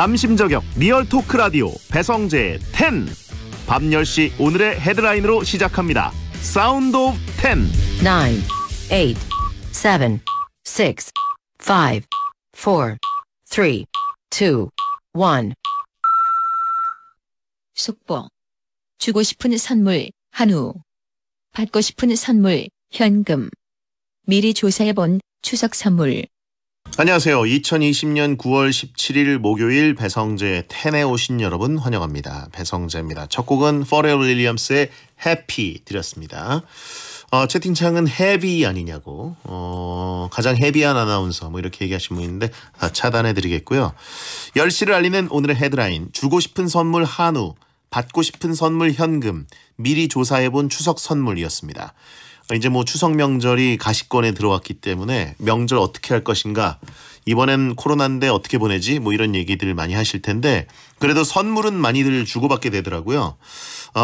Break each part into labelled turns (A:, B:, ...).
A: 남심저격 리얼 토크 라디오 배성재의 10. 밤 10시 오늘의 헤드라인으로 시작합니다. 사운드 오브 10.
B: 9, 8, 7, 6, 5, 4, 3, 2, 1.
C: 속보. 주고 싶은 선물 한우. 받고 싶은 선물 현금. 미리 조사해본 추석 선물.
A: 안녕하세요. 2020년 9월 17일 목요일 배성재의 10에 오신 여러분 환영합니다. 배성재입니다. 첫 곡은 퍼렐 윌리엄스의 해피 드렸습니다. 채팅창은 헤비 아니냐고 가장 헤비한 아나운서 뭐 이렇게 얘기하신 분 있는데 차단해드리겠고요. 10시를 알리는 오늘의 헤드라인. 주고 싶은 선물 한우, 받고 싶은 선물 현금, 미리 조사해본 추석 선물이었습니다. 이제 뭐 추석 명절이 가시권에 들어왔기 때문에 명절 어떻게 할 것인가, 이번엔 코로나인데 어떻게 보내지, 뭐 이런 얘기들 많이 하실 텐데 그래도 선물은 많이들 주고받게 되더라고요.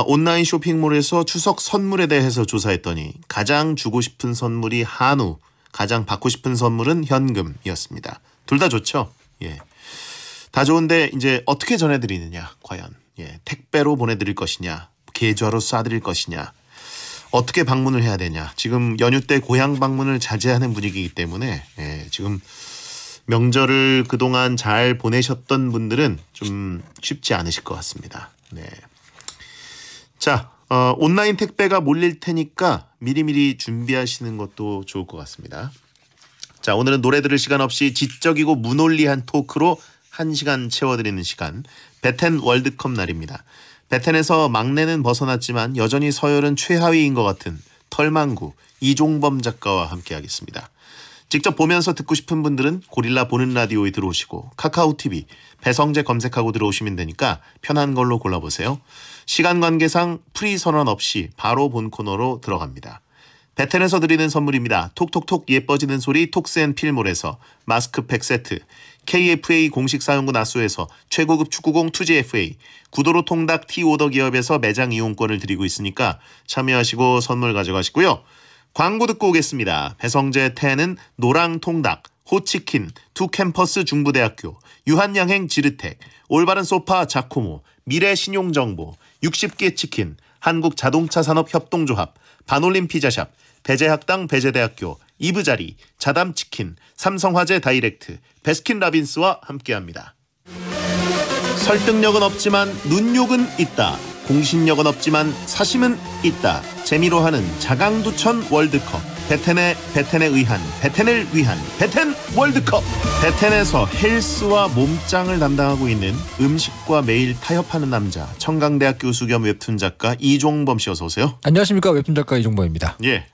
A: 온라인 쇼핑몰에서 추석 선물에 대해서 조사했더니 가장 주고 싶은 선물이 한우, 가장 받고 싶은 선물은 현금이었습니다. 둘 다 좋죠. 예, 다 좋은데 이제 어떻게 전해드리느냐, 과연 택배로 보내드릴 것이냐, 계좌로 쏴드릴 것이냐, 어떻게 방문을 해야 되냐. 지금 연휴 때 고향 방문을 자제하는 분위기이기 때문에 지금 명절을 그동안 잘 보내셨던 분들은 좀 쉽지 않으실 것 같습니다. 네. 자, 온라인 택배가 몰릴 테니까 미리미리 준비하시는 것도 좋을 것 같습니다. 자, 오늘은 노래 들을 시간 없이 지적이고 무논리한 토크로 1시간 채워드리는 시간, 배텐 월드컵 날입니다. 배텐에서 막내는 벗어났지만 여전히 서열은 최하위인 것 같은 털망구 이종범 작가와 함께하겠습니다. 직접 보면서 듣고 싶은 분들은 고릴라 보는 라디오에 들어오시고 카카오TV 배성재 검색하고 들어오시면 되니까 편한 걸로 골라보세요. 시간 관계상 프리 선언 없이 바로 본 코너로 들어갑니다. 배텐에서 드리는 선물입니다. 톡톡톡 예뻐지는 소리 톡스앤필몰에서 마스크팩 세트, KFA 공식 사용구 나수에서 최고급 축구공 투지FA, 구도로 통닭 티오더 기업에서 매장 이용권을 드리고 있으니까 참여하시고 선물 가져가시고요. 광고 듣고 오겠습니다. 배성재 10은 노랑통닭, 호치킨, 투캠퍼스 중부대학교, 유한양행 지르텍, 올바른 소파 자코모, 미래신용정보, 60개 치킨, 한국자동차산업협동조합, 반올림 피자샵, 배재학당 배재대학교, 이브자리, 자담치킨, 삼성화재 다이렉트, 베스킨라빈스와 함께합니다. 설득력은 없지만 눈욕은 있다. 공신력은 없지만 사심은 있다. 재미로 하는 자강두천 월드컵. 배텐에 의한, 배텐을 위한 배텐 월드컵. 배텐에서 헬스와 몸짱을 담당하고 있는 음식과 매일 타협하는 남자, 청강대학교 교수 겸 웹툰 작가 이종범 씨 어서 오세요.
D: 안녕하십니까, 웹툰 작가 이종범입니다.
A: 예,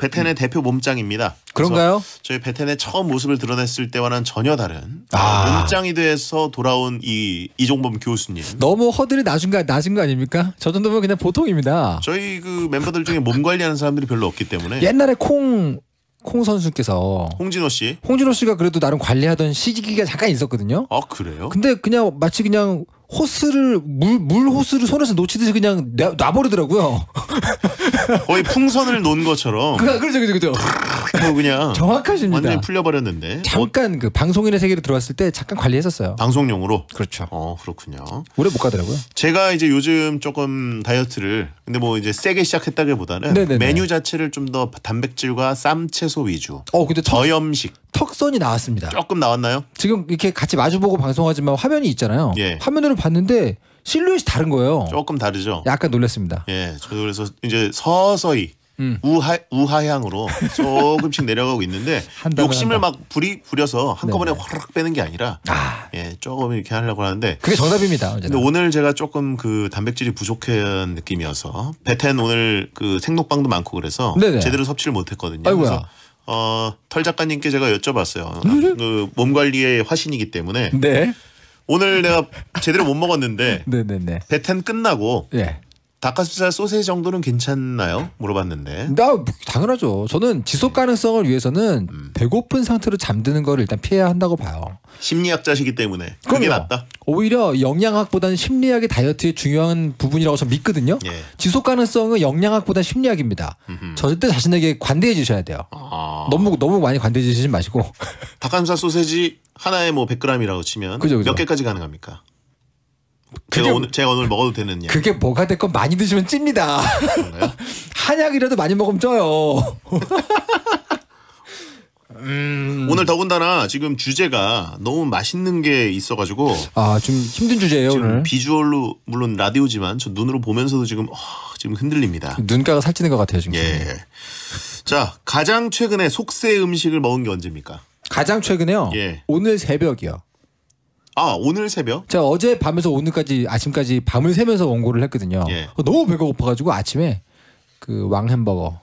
A: 배텐의 대표 몸짱입니다.
D: 그런가요?
A: 저희 배텐의 처음 모습을 드러냈을 때와는 전혀 다른 몸짱이 돼서 돌아온 이종범 교수님.
D: 너무 허들이 낮은 거 아닙니까? 저 정도면 그냥 보통입니다.
A: 저희 그 멤버들 중에 몸 관리하는 사람들이 별로 없기 때문에.
D: 옛날에 콩 선수께서
A: 홍진호 씨가
D: 그래도 나름 관리하던 시기가 잠깐 있었거든요.
A: 아, 그래요?
D: 근데 그냥 마치 그냥 호스를 물 호스를 손에서 놓치듯이 그냥 놔버리더라고요.
A: 거의 풍선을 놓은 것처럼.
D: 그렇죠.
A: 그냥
D: 정확하십니다.
A: 완전히 풀려버렸는데.
D: 잠깐 그 방송인의 세계로 들어왔을 때 잠깐 관리했었어요.
A: 방송용으로.
D: 그렇죠.
A: 그렇군요.
D: 오래 못 가더라고요.
A: 제가 이제 요즘 조금 다이어트를, 근데 뭐 이제 세게 시작했다기보다는
D: 네네네.
A: 메뉴 자체를 좀 더 단백질과 쌈채소 위주.
D: 근데
A: 저염식.
D: 턱선이 나왔습니다.
A: 조금 나왔나요?
D: 지금 이렇게 같이 마주보고 방송하지만 화면이 있잖아요.
A: 예.
D: 화면으로 봤는데 실루엣이 다른 거예요.
A: 조금 다르죠.
D: 약간 놀랐습니다.
A: 예, 저도 그래서 이제 서서히 우하향으로 조금씩 내려가고 있는데 욕심을 막 부려서 한꺼번에 화르륵 빼는 게 아니라 조금 이렇게 하려고 하는데
D: 그게 정답입니다.
A: 근데 오늘 제가 조금 그 단백질이 부족한 느낌이어서 배텐 오늘 그 생록방도 많고 그래서 제대로 섭취를 못했거든요.
D: 아이고야.
A: 그래서 털 작가님께 제가 여쭤봤어요. 그 몸 관리의 화신이기 때문에 오늘 내가 제대로 못 먹었는데 배텐 끝나고 닭가슴살 소세지 정도는 괜찮나요? 물어봤는데.
D: 나 당연하죠. 저는 지속 가능성을 위해서는 배고픈 상태로 잠드는 거를 일단 피해야 한다고 봐요.
A: 심리학자시기 때문에 그게
D: 그럼요.
A: 낫다.
D: 오히려 영양학보다는 심리학이 다이어트의 중요한 부분이라고 저는 믿거든요.
A: 예.
D: 지속 가능성은 영양학보다는 심리학입니다. 절대 자신에게 관대해 주셔야 돼요. 너무 많이 관대해 주시지 마시고.
A: 닭가슴살 소세지 하나에 뭐 100g이라고 치면
D: 그죠.
A: 몇 개까지 가능합니까?
D: 그게-
A: 제가 오늘 먹어도 되는 양.
D: 그게 뭐가 됐건 많이 드시면 찝니다.
A: 그런가요?
D: 한약이라도 많이 먹으면 쪄요.
A: 오늘 더군다나 지금 주제가 너무 맛있는 게 있어가지고
D: 아, 좀 힘든 주제예요,
A: 지금
D: 오늘.
A: 비주얼로 물론 라디오지만 저 눈으로 보면서도 지금 흔들립니다.
D: 눈가가 살찌는 것 같아요, 지금.
A: 예. 자, 가장 최근에 속세 음식을 먹은 게 언제입니까?
D: 가장 최근에요.
A: 예.
D: 오늘 새벽이요.
A: 아, 오늘 새벽?
D: 제가 어제 밤에서 오늘까지 아침까지 밤을 새면서 원고를 했거든요.
A: 예.
D: 너무 배가 고파가지고 아침에 그 왕 햄버거,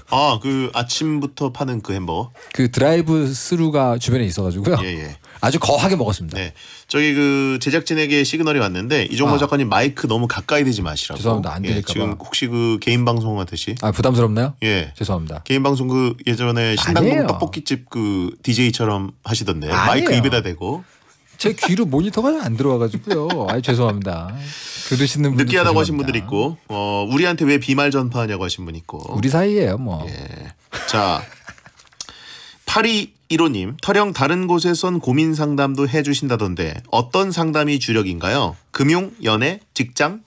A: 아, 그 아침부터 파는 그 햄버거?
D: 그 드라이브 스루가 주변에 있어가지고요.
A: 예.
D: 아주 거하게 먹었습니다.
A: 네. 저기 그 제작진에게 시그널이 왔는데 이종범 작가님 마이크 너무 가까이 대지 마시라고.
D: 죄송합니다. 안 들릴까 봐.
A: 지금 혹시 그 개인 방송 하듯이.
D: 아, 부담스럽나요?
A: 예.
D: 죄송합니다.
A: 개인 방송 그 예전에 신당동
D: 아니에요.
A: 떡볶이집 그 DJ처럼 하시던데
D: 아니에요.
A: 마이크 입에다 대고
D: 제 귀로 모니터가 안 들어와가지고요. 아, 죄송합니다. 들으시는 분들
A: 느끼하다고 하신
D: 죄송합니다.
A: 분들 있고 우리한테 왜 비말 전파하냐고 하신 분 있고.
D: 우리 사이예요, 뭐.
A: 예. 자, 8215님 터령 다른 곳에선 고민 상담도 해주신다던데 어떤 상담이 주력인가요? 금융, 연애, 직장?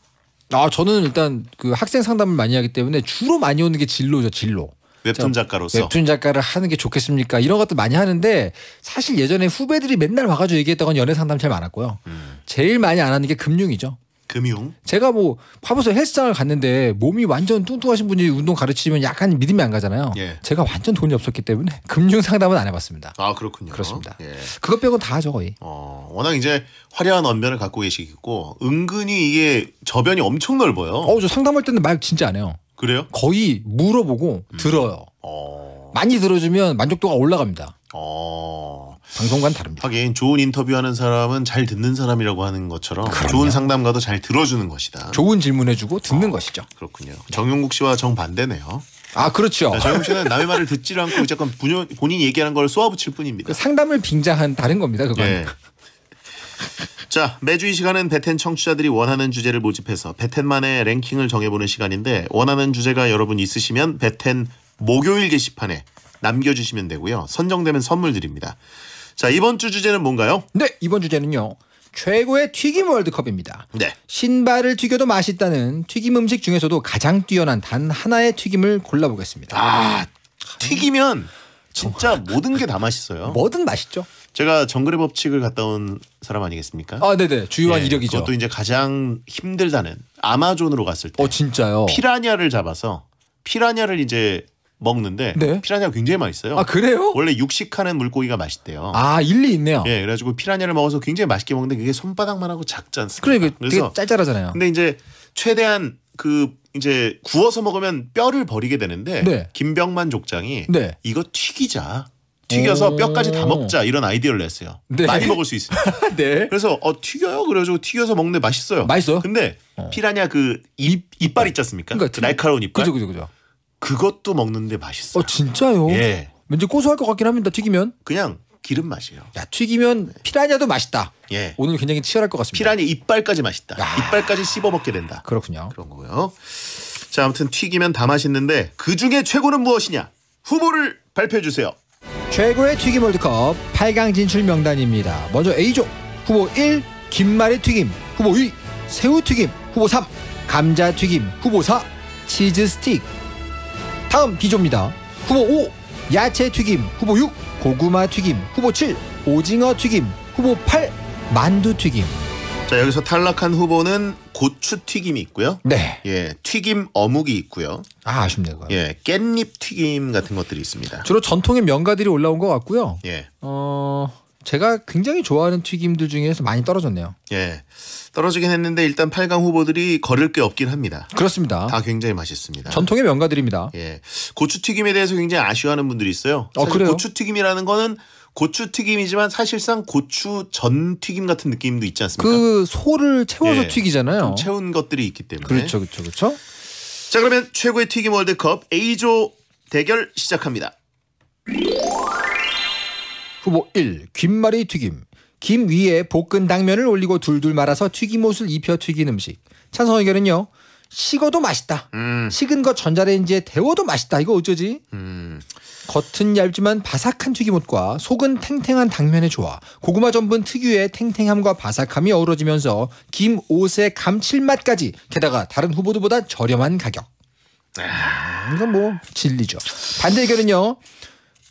D: 아, 저는 일단 그 학생 상담을 많이 하기 때문에 주로 많이 오는 게 진로죠, 진로.
A: 웹툰 작가로서.
D: 웹툰 작가를 하는 게 좋겠습니까? 이런 것도 많이 하는데 사실 예전에 후배들이 맨날 와가지고 얘기했던 건 연애 상담 제일 많았고요. 제일 많이 안 하는 게 금융이죠.
A: 금융.
D: 제가 뭐 화보서 헬스장을 갔는데 몸이 완전 뚱뚱하신 분이 운동 가르치면 약간 믿음이 안 가잖아요.
A: 예.
D: 제가 완전 돈이 없었기 때문에 금융 상담은 안 해봤습니다.
A: 아, 그렇군요.
D: 그렇습니다.
A: 예.
D: 그것 빼고는 다 하죠, 거의.
A: 워낙 이제 화려한 언변을 갖고 계시고 은근히 이게 저변이 엄청 넓어요.
D: 저 상담할 때는 말 진짜 안 해요.
A: 그래요?
D: 거의 물어보고 들어요.
A: 어.
D: 많이 들어주면 만족도가 올라갑니다.
A: 어.
D: 방송과는 다릅니다.
A: 하긴 좋은 인터뷰하는 사람은 잘 듣는 사람이라고 하는 것처럼 좋은 상담가도 잘 들어주는 것이다.
D: 좋은 질문해주고 듣는 것이죠.
A: 그렇군요. 정용국 씨와 정반대네요.
D: 아, 그렇죠.
A: 정용국 씨는 남의 말을 듣지를 않고 잠깐 본인이 얘기하는 걸 쏘아붙일 뿐입니다.
D: 그 상담을 빙자한 다른 겁니다. 그건.
A: 예. 자, 매주 이 시간은 베텐 청취자들이 원하는 주제를 모집해서 베텐만의 랭킹을 정해보는 시간인데 원하는 주제가 여러분 있으시면 베텐 목요일 게시판에 남겨주시면 되고요. 선정되면 선물 드립니다. 자, 이번 주 주제는 뭔가요?
D: 네, 이번 주제는요. 최고의 튀김 월드컵입니다.
A: 네.
D: 신발을 튀겨도 맛있다는 튀김 음식 중에서도 가장 뛰어난 단 하나의 튀김을 골라보겠습니다.
A: 아, 튀기면 진짜 모든 게 다 맛있어요.
D: 뭐든 맛있죠.
A: 제가 정글의 법칙을 갔다 온 사람 아니겠습니까?
D: 아, 네네. 주요한
A: 예,
D: 이력이죠.
A: 그것도 이제 가장 힘들다는 아마존으로 갔을 때
D: 진짜요?
A: 피라냐를 잡아서 피라냐를 이제 먹는데
D: 네.
A: 피라냐가 굉장히 맛있어요.
D: 아, 그래요?
A: 원래 육식하는 물고기가 맛있대요.
D: 아, 일리 있네요.
A: 예, 그래가지고 피라냐를 먹어서 굉장히 맛있게 먹는데 그게 손바닥만 하고 작지 않습니까?
D: 그래,
A: 그래서
D: 되게 짤짤하잖아요.
A: 근데 이제 최대한 그 이제 구워서 먹으면 뼈를 버리게 되는데
D: 네.
A: 김병만 족장이
D: 네.
A: 이거 튀기자. 튀겨서
D: 오.
A: 뼈까지 다 먹자 이런 아이디어를 냈어요.
D: 네.
A: 많이 먹을 수 있으니까.
D: 네.
A: 그래서 튀겨요. 그래가지고 튀겨서 먹는데 맛있어요.
D: 맛있어요?
A: 근데 피라냐 그 이빨 있지 않습니까?
D: 그러니까
A: 그 날카로운 이빨.
D: 그죠.
A: 그것도 먹는데 맛있어요.
D: 진짜요?
A: 예.
D: 왠지 고소할 것 같긴 합니다. 튀기면.
A: 그냥 기름 맛이에요.
D: 야, 튀기면 피라냐도 맛있다.
A: 예.
D: 오늘 굉장히 치열할 것 같습니다.
A: 피라냐 이빨까지 맛있다.
D: 야.
A: 이빨까지 씹어 먹게 된다.
D: 그렇군요.
A: 그런 거고요. 자, 아무튼 튀기면 다 맛있는데 그 중에 최고는 무엇이냐? 후보를 발표해 주세요.
D: 최고의 튀김 월드컵 8강 진출 명단입니다. 먼저 A조 후보 1 김말이 튀김, 후보 2 새우 튀김, 후보 3 감자 튀김, 후보 4 치즈 스틱. 다음 B조입니다. 후보 5 야채 튀김, 후보 6 고구마 튀김, 후보 7 오징어 튀김, 후보 8 만두 튀김.
A: 자, 여기서 탈락한 후보는 고추 튀김이 있고요.
D: 네.
A: 예, 튀김 어묵이 있고요.
D: 아쉽네요. 그거.
A: 예, 깻잎 튀김 같은 것들이 있습니다.
D: 주로 전통의 명가들이 올라온 것 같고요.
A: 예,
D: 제가 굉장히 좋아하는 튀김들 중에서 많이 떨어졌네요.
A: 예, 떨어지긴 했는데 일단 8강 후보들이 거를 게 없긴 합니다.
D: 그렇습니다.
A: 다 굉장히 맛있습니다.
D: 전통의 명가들입니다.
A: 예, 고추 튀김에 대해서 굉장히 아쉬워하는 분들이 있어요. 사실
D: 그래요?
A: 고추 튀김이라는 거는 고추 튀김이지만 사실상 고추 전 튀김 같은 느낌도 있지 않습니까?
D: 그 소를 채워서
A: 예,
D: 튀기잖아요.
A: 좀 채운 것들이 있기 때문에.
D: 그렇죠.
A: 자, 그러면 최고의 튀김 월드컵 A조 대결 시작합니다.
D: 후보 1. 김말이 튀김. 김 위에 볶은 당면을 올리고 둘둘 말아서 튀김옷을 입혀 튀긴 음식. 찬성 의견은요. 식어도 맛있다. 식은 거 전자레인지에 데워도 맛있다. 이거 어쩌지? 겉은 얇지만 바삭한 튀김옷과 속은 탱탱한 당면의 조화. 고구마 전분 특유의 탱탱함과 바삭함이 어우러지면서 김 옷의 감칠맛까지 게다가 다른 후보들보다 저렴한 가격. 이건 뭐 진리죠. 반대 의견은요.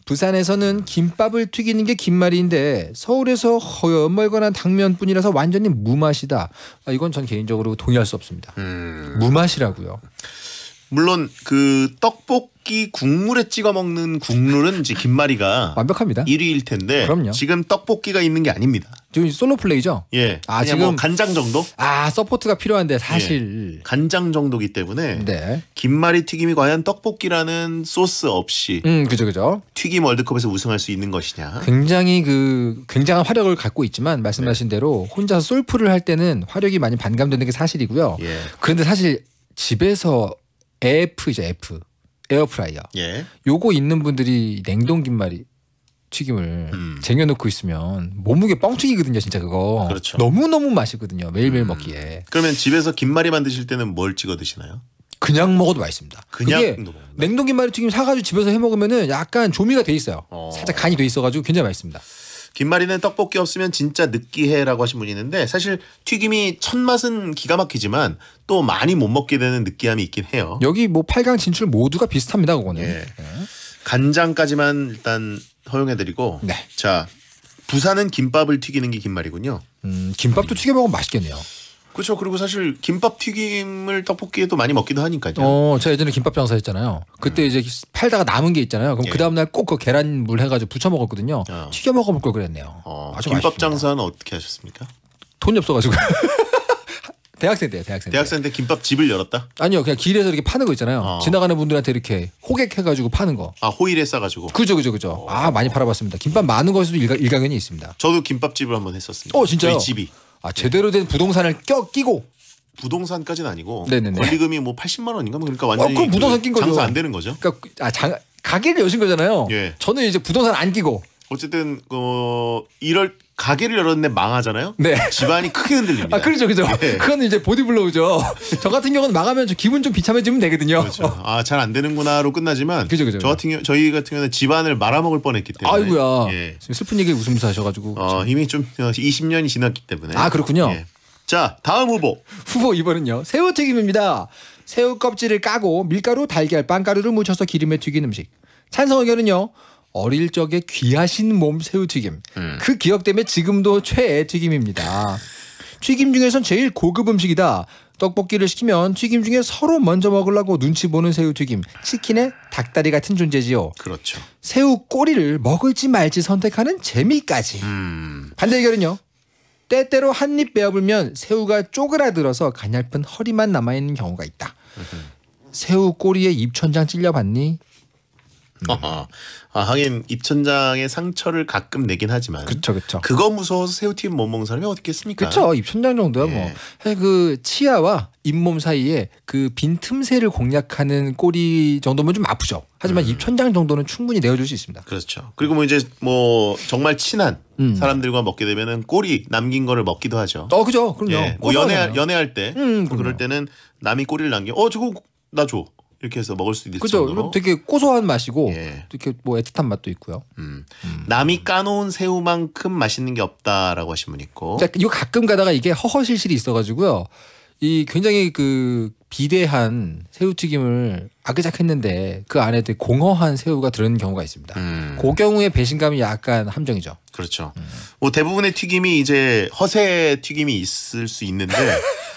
D: 부산에서는 김밥을 튀기는 게 김말이인데 서울에서 허여멀건한 당면뿐이라서 완전히 무맛이다. 이건 전 개인적으로 동의할 수 없습니다. 무맛이라고요.
A: 물론 그 떡볶이 국물에 찍어 먹는 국룰은 이제 김말이가
D: 완벽합니다.
A: 1위일 텐데
D: 그럼요.
A: 지금 떡볶이가 있는 게 아닙니다.
D: 지금 솔로 플레이죠?
A: 예.
D: 아,
A: 그냥
D: 지금
A: 뭐 간장 정도?
D: 서포트가 필요한데 사실
A: 간장 정도기 때문에
D: 네.
A: 김말이 튀김이 과연 떡볶이라는 소스 없이
D: 그죠.
A: 튀김 월드컵에서 우승할 수 있는 것이냐?
D: 굉장히 굉장한 화력을 갖고 있지만 말씀하신 대로 혼자서 솔프를 할 때는 화력이 많이 반감되는 게 사실이고요.
A: 예.
D: 그런데 사실 집에서 F죠, F. 에어프라이어.
A: 예.
D: 요거 있는 분들이 냉동 김말이 튀김을 쟁여놓고 있으면 몸무게 뻥튀기거든요, 진짜 그거.
A: 그렇죠.
D: 너무너무 맛있거든요, 매일매일 먹기에.
A: 그러면 집에서 김말이 만드실 때는 뭘 찍어 드시나요?
D: 그냥 먹어도 맛있습니다.
A: 그냥
D: 그게
A: 먹는다.
D: 냉동 김말이 튀김 사가지고 집에서 해 먹으면은 약간 조미가 돼 있어요. 살짝 간이 돼 있어가지고 굉장히 맛있습니다.
A: 김말이는 떡볶이 없으면 진짜 느끼해라고 하신 분이 있는데 사실 튀김이 첫 맛은 기가 막히지만 또 많이 못 먹게 되는 느끼함이 있긴 해요.
D: 여기 뭐 8강 진출 모두가 비슷합니다, 그거는.
A: 예. 간장까지만 일단 허용해드리고.
D: 네.
A: 자, 부산은 김밥을 튀기는 게 김말이군요.
D: 김밥도 튀겨 먹으면 맛있겠네요.
A: 그렇죠. 그리고 사실 김밥 튀김을 떡볶이에도 많이 먹기도 하니까요.
D: 제가 예전에 김밥 장사했잖아요. 그때 이제 팔다가 남은 게 있잖아요. 그럼
A: 예.
D: 그 다음날 꼭 그 계란물 해가지고 부쳐 먹었거든요. 튀겨 먹어볼 걸 그랬네요. 아주
A: 김밥
D: 맛있습니다.
A: 장사는 어떻게 하셨습니까?
D: 돈이 없어가지고. 대학생 때요, 대학생 때.
A: 대학생 때 김밥 집을 열었다?
D: 아니요, 그냥 길에서 이렇게 파는 거 있잖아요. 지나가는 분들한테 이렇게 호객해가지고 파는 거.
A: 아, 호일에 싸가지고.
D: 그죠. 많이 팔아봤습니다. 김밥 많은 것에도 일가견이 있습니다.
A: 저도 김밥집을 한번 했었습니다.
D: 진짜요?
A: 저희 집이.
D: 제대로 된 부동산을 끼고.
A: 부동산까지는 아니고
D: 네네네.
A: 권리금이 뭐 80만 원인가 그러니까 완전히
D: 그럼 부동산 낀 거죠.
A: 장사 안 되는 거죠.
D: 그러니까 가게를 여신 거잖아요.
A: 예.
D: 저는 이제 부동산 안 끼고.
A: 어쨌든 이럴 가게를 열었는데 망하잖아요.
D: 네.
A: 집안이 크게 흔들립니다.
D: 그렇죠.
A: 예.
D: 그건 이제 보디블로우죠. 저 같은 경우는 망하면 기분 좀 비참해지면 되거든요.
A: 그렇죠. 잘 안 되는구나로 끝나지만
D: 그죠.
A: 저희 같은 경우는 집안을 말아먹을 뻔했기 때문에.
D: 아이고야.
A: 예.
D: 지금 슬픈 얘기를 웃으면서 하셔가지고.
A: 이미 좀 20년이 지났기 때문에.
D: 그렇군요.
A: 예. 자, 다음 후보.
D: 후보 2번은요. 새우튀김입니다. 새우 껍질을 까고 밀가루, 달걀, 빵가루를 묻혀서 기름에 튀긴 음식. 찬성 의견은요. 어릴 적에 귀하신 몸 새우튀김. 그 기억 때문에 지금도 최애 튀김입니다. 튀김 중에선 제일 고급 음식이다. 떡볶이를 시키면 튀김 중에 서로 먼저 먹으려고 눈치 보는 새우튀김. 치킨의 닭다리 같은 존재지요.
A: 그렇죠.
D: 새우 꼬리를 먹을지 말지 선택하는 재미까지. 반대 의견은요. 때때로 한 입 베어불면 새우가 쪼그라들어서 가냘픈 허리만 남아있는 경우가 있다. 새우 꼬리에 입천장 찔려봤니?
A: 하긴 입천장에 상처를 가끔 내긴 하지만
D: 그쵸.
A: 그거 무서워서 새우튀김 못 먹는 사람이 어딨겠습니까?
D: 그쵸. 입천장 정도야 뭐.
A: 예.
D: 사실 그 치아와 잇몸 사이에 그 빈 틈새를 공략하는 꼬리 정도면 좀 아프죠. 하지만 입천장 정도는 충분히 내어줄 수 있습니다.
A: 그렇죠. 그리고 이제 정말 친한 사람들과 먹게 되면은 꼬리 남긴 거를 먹기도 하죠.
D: 그죠. 그럼요.
A: 예. 뭐 연애할 때 그럴 때는 남이 꼬리를 저거 나 줘. 이렇게 해서 먹을 수도 있을
D: 그죠.
A: 정도로.
D: 되게 고소한 맛이고
A: 예.
D: 이렇게 뭐 애틋한 맛도 있고요.
A: 남이 까놓은 새우만큼 맛있는 게 없다라고 하신 분 있고.
D: 이거 가끔 가다가 이게 허허실실이 있어가지고요. 이 굉장히 그 비대한 새우튀김을 아그작했는데 그 안에 되게 공허한 새우가 들어있는 경우가 있습니다. 그 경우에 배신감이 약간 함정이죠.
A: 그렇죠. 뭐 대부분의 튀김이 이제 허세 튀김이 있을 수 있는데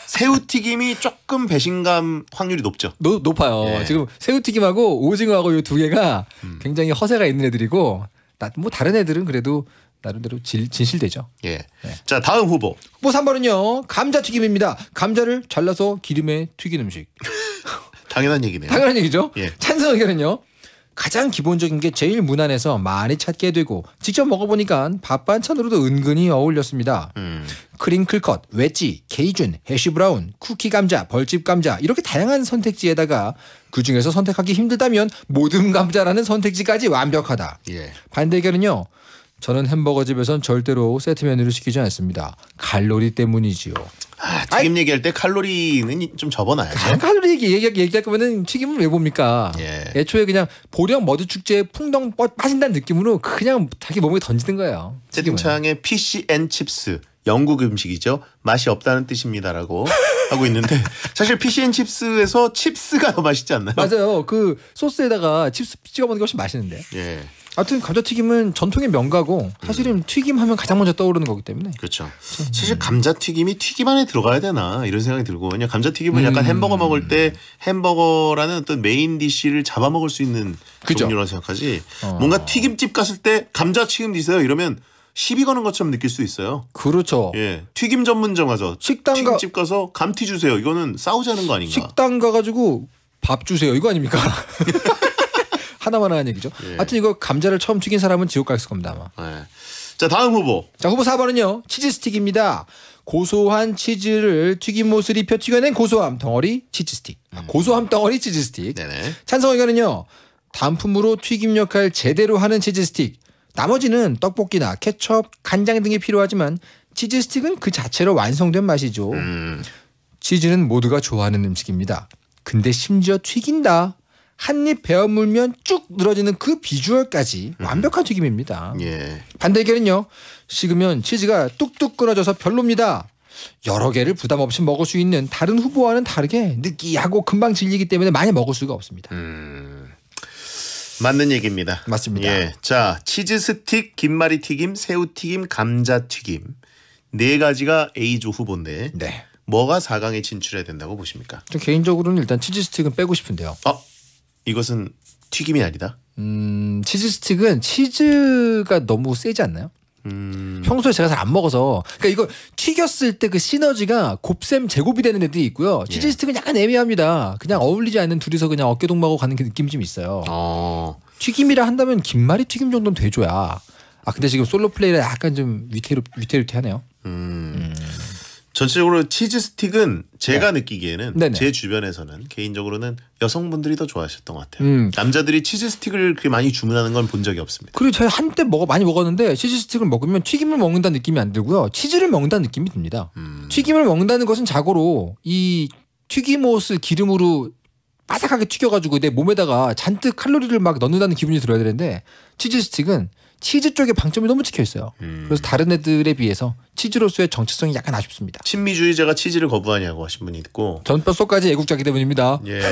A: 새우튀김이 조금 배신감 확률이 높죠.
D: 높아요.
A: 예.
D: 지금 새우튀김하고 오징어하고 이 두 개가 굉장히 허세가 있는 애들이고 뭐 다른 애들은 그래도 나름대로 진실되죠.
A: 예. 자, 다음 후보.
D: 후보 3번은요. 감자튀김입니다. 감자를 잘라서 기름에 튀긴 음식.
A: 당연한 얘기네요.
D: 당연한 얘기죠.
A: 예.
D: 찬성 의견은요. 가장 기본적인 게 제일 무난해서 많이 찾게 되고 직접 먹어보니까 밥 반찬으로도 은근히 어울렸습니다. 크링클 컷, 웨지, 케이준, 해쉬브라운, 쿠키 감자, 벌집 감자 이렇게 다양한 선택지에다가 그중에서 선택하기 힘들다면 모듬 감자라는 선택지까지 완벽하다.
A: 예.
D: 반대 의견은요. 저는 햄버거 집에선 절대로 세트 메뉴를 시키지 않습니다. 칼로리 때문이지요.
A: 튀김 얘기할 때 칼로리는 좀 접어놔야죠.
D: 칼로리 얘기할 거면은 튀김을 왜 봅니까?
A: 예.
D: 애초에 그냥 보령 머드 축제에 풍덩 빠진다는 느낌으로 그냥 자기 몸에 던지는 거예요.
A: 채팅창에 피쉬앤칩스 영국 음식이죠. 맛이 없다는 뜻입니다라고 하고 있는데 사실 피쉬앤칩스에서 칩스가 더 맛있지 않나요?
D: 맞아요. 그 소스에다가 칩스 찍어 먹는 게 훨씬 맛있는데.
A: 예.
D: 아무튼 감자튀김은 전통의 명가고 사실은 튀김하면 가장 먼저 떠오르는 거기 때문에.
A: 그렇죠. 사실 감자튀김이 튀김 안에 들어가야 되나 이런 생각이 들고 그냥 감자튀김은 약간 햄버거 먹을 때 햄버거라는 어떤 메인 디쉬를 잡아먹을 수 있는
D: 그죠.
A: 종류라고 생각하지. 뭔가 튀김집 갔을 때 감자튀김 드세요 이러면 시비 거는 것처럼 느낄 수 있어요.
D: 그렇죠.
A: 예, 튀김 전문점 가서
D: 식당
A: 튀김집 가서 감튀 주세요. 이거는 싸우자는 거 아닌가?
D: 식당 가가지고 밥 주세요. 이거 아닙니까? 하나만 하는 얘기죠.
A: 예.
D: 하여튼 이거 감자를 처음 튀긴 사람은 지옥 갈 겁니다 아마.
A: 예. 자 다음 후보.
D: 자 후보 4번은요. 치즈 스틱입니다. 고소한 치즈를 튀김옷을 입혀 튀겨낸 고소함 덩어리 치즈 스틱. 고소함 덩어리 치즈 스틱.
A: 네네.
D: 찬성 의견은요. 단품으로 튀김 역할 제대로 하는 치즈 스틱. 나머지는 떡볶이나 케첩, 간장 등이 필요하지만 치즈 스틱은 그 자체로 완성된 맛이죠. 치즈는 모두가 좋아하는 음식입니다. 근데 심지어 튀긴다. 한 입 베어 물면 쭉 늘어지는 그 비주얼까지 완벽한 튀김입니다.
A: 예.
D: 반대 의견은요. 식으면 치즈가 뚝뚝 끊어져서 별로입니다. 여러 개를 부담 없이 먹을 수 있는 다른 후보와는 다르게 느끼하고 금방 질리기 때문에 많이 먹을 수가 없습니다.
A: 맞는 얘기입니다.
D: 맞습니다.
A: 예. 자 치즈 스틱, 김말이 튀김, 새우 튀김, 감자 튀김 네 가지가 A조 후보인데
D: 네.
A: 뭐가 4강에 진출해야 된다고 보십니까?
D: 저 개인적으로는 일단 치즈 스틱은 빼고 싶은데요.
A: 이것은 튀김이 아니다.
D: 치즈 스틱은 치즈가 너무 세지 않나요? 평소에 제가 잘 안 먹어서 그러니까 이거 튀겼을 때 그 시너지가 곱셈 제곱이 되는 애들이 있고요. 치즈 스틱은 약간 애매합니다. 그냥 어울리지 않는 둘이서 그냥 어깨동무하고 가는 그 느낌이 좀 있어요. 튀김이라 한다면 김말이 튀김 정도는 돼줘야. 근데 지금 솔로 플레이라 약간 좀 위태위태하네요.
A: 전체적으로 치즈 스틱은 제가
D: 네.
A: 느끼기에는
D: 네네.
A: 제 주변에서는 개인적으로는 여성분들이 더 좋아하셨던 것 같아요. 남자들이 치즈 스틱을 그렇게 많이 주문하는 건 본 적이 없습니다.
D: 그리고 제가 한때 많이 먹었는데 치즈 스틱을 먹으면 튀김을 먹는다는 느낌이 안 들고요. 치즈를 먹는다는 느낌이 듭니다. 튀김을 먹는다는 것은 자고로 이 튀김옷을 기름으로 바삭하게 튀겨가지고 내 몸에다가 잔뜩 칼로리를 막 넣는다는 기분이 들어야 되는데 치즈 스틱은 치즈 쪽에 방점이 너무 찍혀 있어요. 그래서 다른 애들에 비해서 치즈로서의 정체성이 약간 아쉽습니다.
A: 친미주의자가 치즈를 거부하냐고 하신 분이 있고
D: 전 뼛속까지 애국자기 때문입니다.
A: 예.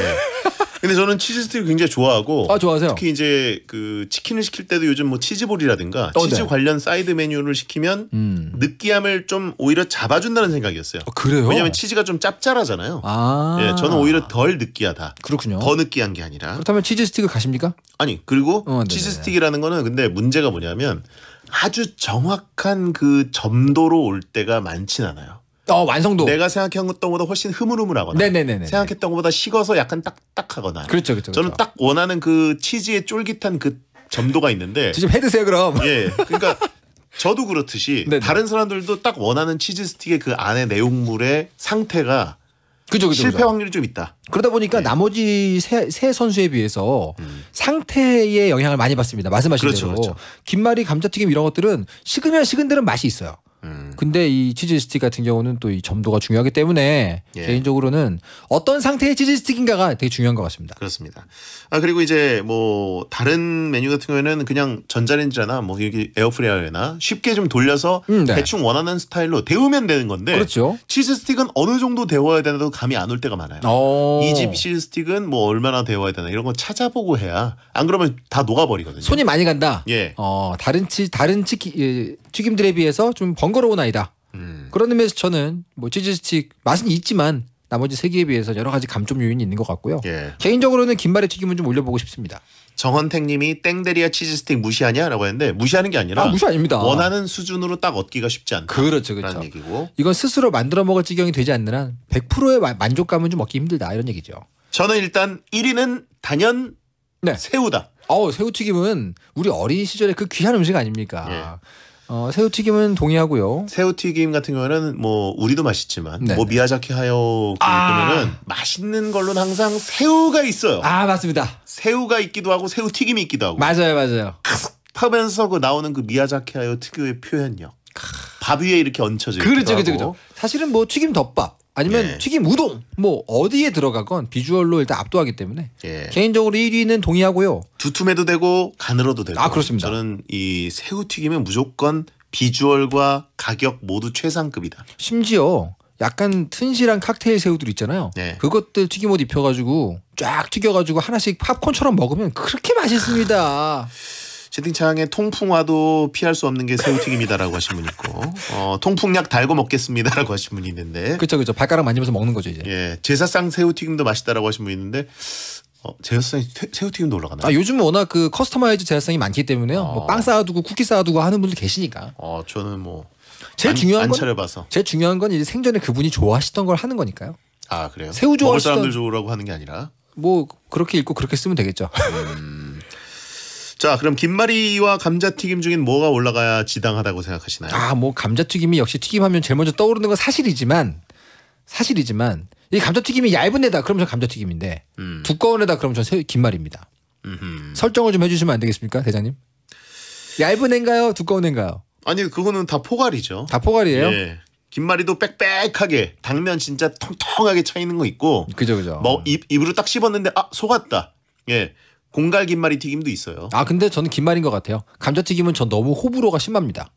A: 근데 저는 치즈 스틱을 굉장히 좋아하고
D: 좋아하세요?
A: 특히 이제 그 치킨을 시킬 때도 요즘 뭐 치즈볼이라든가 치즈
D: 네.
A: 관련 사이드 메뉴를 시키면 느끼함을 좀 오히려 잡아준다는 생각이었어요.
D: 그래요?
A: 왜냐하면 치즈가 좀 짭짤하잖아요. 예, 저는 오히려 덜 느끼하다.
D: 그렇군요.
A: 더 느끼한 게 아니라.
D: 그렇다면 치즈 스틱을 가십니까?
A: 아니 그리고
D: 네네네.
A: 치즈 스틱이라는 거는 근데 문제가 뭐냐면 아주 정확한 그 점도로 올 때가 많진 않아요.
D: 완성도.
A: 내가 생각했던 것보다 훨씬 흐물흐물하거나
D: 네네네네.
A: 생각했던 것보다 식어서 약간 딱딱하거나
D: 그렇죠.
A: 저는 딱 원하는 그 치즈의 쫄깃한 그 점도가 있는데
D: 직접 해드세요 그럼.
A: 예 그러니까 저도 그렇듯이
D: 네네.
A: 다른 사람들도 딱 원하는 치즈 스틱의 그 안에 내용물의 상태가
D: 그죠.
A: 실패 확률이 좀 있다.
D: 그러다 보니까 나머지 세 선수에 비해서 상태에 영향을 많이 받습니다. 말씀하신
A: 그렇죠,
D: 대로.
A: 그렇죠.
D: 김말이 감자튀김 이런 것들은 식으면 식은 대로 맛이 있어요. 근데 이 치즈 스틱 같은 경우는 또 이 점도가 중요하기 때문에
A: 예.
D: 개인적으로는 어떤 상태의 치즈 스틱인가가 되게 중요한 것 같습니다.
A: 그렇습니다. 그리고 이제 뭐 다른 메뉴 같은 경우에는 그냥 전자레인지나 뭐 이렇게 에어프라이어나 쉽게 좀 돌려서
D: 네.
A: 대충 원하는 스타일로 데우면 되는 건데
D: 그렇죠.
A: 치즈 스틱은 어느 정도 데워야 되나도 감이 안 올 때가 많아요. 이 집 치즈 스틱은 뭐 얼마나 데워야 되나 이런 거 찾아보고 해야 안 그러면 다 녹아버리거든요.
D: 손이 많이 간다.
A: 예.
D: 다른 튀김들에 비해서 좀 번거로운 아이다. 그런 의미에서 저는 뭐 치즈 스틱 맛은 있지만 나머지 세 개에 비해서 여러 가지 감점 요인이 있는 것 같고요.
A: 예.
D: 개인적으로는 김말의 튀김은 좀 올려보고 싶습니다.
A: 정헌택님이 땡데리아 치즈 스틱 무시하냐라고 했는데 무시하는 게 아니라
D: 무시 아닙니다.
A: 원하는 수준으로 딱 얻기가 쉽지 않다.
D: 그렇죠.
A: 라는 얘기고.
D: 이건 스스로 만들어 먹을 지경이 되지 않는 한 100%의 만족감은 좀 얻기 힘들다 이런 얘기죠.
A: 저는 일단 1위는 단연
D: 네.
A: 새우다.
D: 새우튀김은 우리 어린 시절에 그 귀한 음식 아닙니까? 새우튀김은 동의하고요.
A: 새우튀김 같은 경우는 뭐 우리도 맛있지만
D: 네.
A: 뭐 미야자키 하야오 보면은 맛있는 걸로는 항상 새우가 있어요.
D: 맞습니다.
A: 새우가 있기도 하고 새우튀김이 있기도 하고.
D: 맞아요.
A: 하면서 그 나오는 그 미야자키 하야오 특유의 표현력. 밥 위에 이렇게 얹혀져 있기도 하고.
D: 그렇죠. 사실은 뭐 튀김 덮밥 아니면 튀김 우동 뭐 어디에 들어가건 비주얼로 일단 압도하기 때문에 개인적으로 1위는 동의하고요.
A: 두툼해도 되고 가늘어도 되고.
D: 그렇습니다.
A: 저는 이 새우튀김은 무조건 비주얼과 가격 모두 최상급이다.
D: 심지어 약간 튼실한 칵테일 새우들 있잖아요. 그것들 튀김옷 입혀가지고 쫙 튀겨가지고 하나씩 팝콘처럼 먹으면 그렇게 맛있습니다.
A: 채팅창에 통풍와도 피할 수 없는 게 새우튀김이다라고 하신 분 있고 통풍약 달고 먹겠습니다라고 하신 분이 있는데
D: 그렇죠. 발가락 만지면서 먹는 거죠 이제.
A: 제사상 새우튀김도 맛있다라고 하신 분이 있는데 제사상 새우튀김도 올라가나요?
D: 요즘은 워낙 그 커스터마이즈 제사상이 많기 때문에요. 뭐 빵 쌓아두고 쿠키 쌓아두고 하는 분들 계시니까.
A: 저는 뭐
D: 제일 중요한 건
A: 차려봐서.
D: 제일 중요한 건 이제 생전에 그분이 좋아하시던 걸 하는 거니까요.
A: 그래요?
D: 새우
A: 먹을
D: 좋아하시던
A: 사람들 좋으라고 하는 게 아니라.
D: 뭐 그렇게 읽고 그렇게 쓰면 되겠죠.
A: 자, 그럼 김말이와 감자튀김 중엔 뭐가 올라가야 지당하다고 생각하시나요?
D: 뭐 감자튀김이 역시 튀김하면 제일 먼저 떠오르는 건 사실이지만 이 감자튀김이 얇은 애다 그러면 전 감자튀김인데 두꺼운 애다 그러면 전 김말입니다. 설정을 좀 해주시면 안 되겠습니까, 대장님? 얇은 애인가요, 두꺼운 애인가요?
A: 아니 그거는 다 포괄이죠.
D: 다 포괄이에요?
A: 김말이도 빽빽하게 당면 진짜 통통하게 차 있는 거 있고.
D: 그죠.
A: 뭐 입으로 딱 씹었는데 속았다. 공갈 김말이 튀김도 있어요.
D: 근데 저는 김말인 것 같아요. 감자튀김은 전 너무 호불호가 심합니다.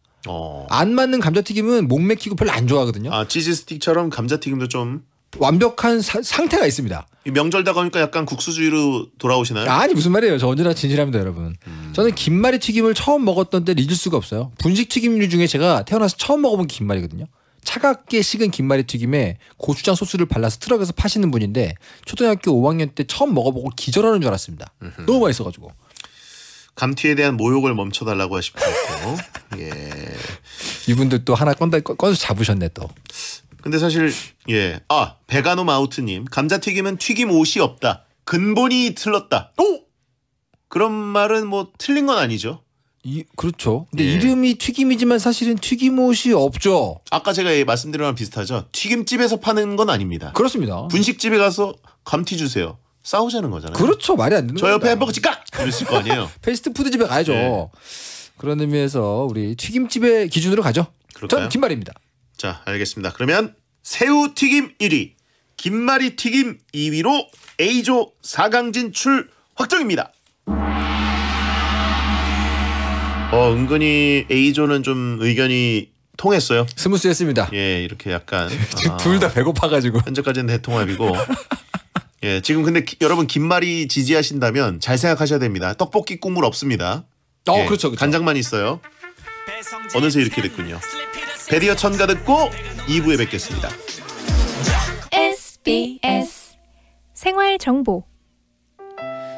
D: 안 맞는 감자튀김은 목 맥히고 별로 안 좋아하거든요.
A: 치즈 스틱처럼 감자튀김도 좀
D: 완벽한 상태가 있습니다.
A: 명절 다가오니까 약간 국수주의로 돌아오시나요?
D: 아니 무슨 말이에요. 저 언제나 진실합니다, 여러분. 저는 김말이 튀김을 처음 먹었던 때 잊을 수가 없어요. 분식 튀김류 중에 제가 태어나서 처음 먹어본 게 김말이거든요. 차갑게 식은 김말이 튀김에 고추장 소스를 발라서 트럭에서 파시는 분인데 초등학교 5학년 때 처음 먹어보고 기절하는 줄 알았습니다. 너무 맛있어가지고.
A: 감튀에 대한 모욕을 멈춰달라고 하시고
D: 이분들 또 하나 꺼서 잡으셨네 또.
A: 근데 사실 베가노 마우트님 감자튀김은 튀김 옷이 없다. 근본이 틀렸다. 그런 말은 뭐 틀린 건 아니죠.
D: 그렇죠. 근데 이름이 튀김이지만 사실은 튀김옷이 없죠.
A: 아까 제가 말씀드린 거랑 비슷하죠. 튀김집에서 파는 건 아닙니다.
D: 그렇습니다.
A: 분식집에 가서 감튀 주세요. 싸우자는 거잖아요.
D: 그렇죠. 말이 안 되는
A: 저 옆에 햄버거 집가! 이랬을 거 아니에요.
D: 패스트푸드집에 가야죠. 그런 의미에서 우리 튀김집의 기준으로 가죠.
A: 그럴까요?
D: 전 김말입니다.
A: 자, 알겠습니다. 그러면 새우튀김 1위, 김말이 튀김 2위로 A조 4강 진출 확정입니다. 은근히 A조는 좀 의견이 통했어요.
D: 스무스했습니다.
A: 이렇게 약간
D: 둘 다 배고파가지고
A: 현재까지는 대통합이고. 지금 근데 여러분 김말이 지지하신다면 잘 생각하셔야 됩니다. 떡볶이 국물 없습니다.
D: 그렇죠.
A: 간장만 있어요. 어느새 이렇게 됐군요. 베리어 천가 듣고 2부에 뵙겠습니다.
E: SBS 생활정보.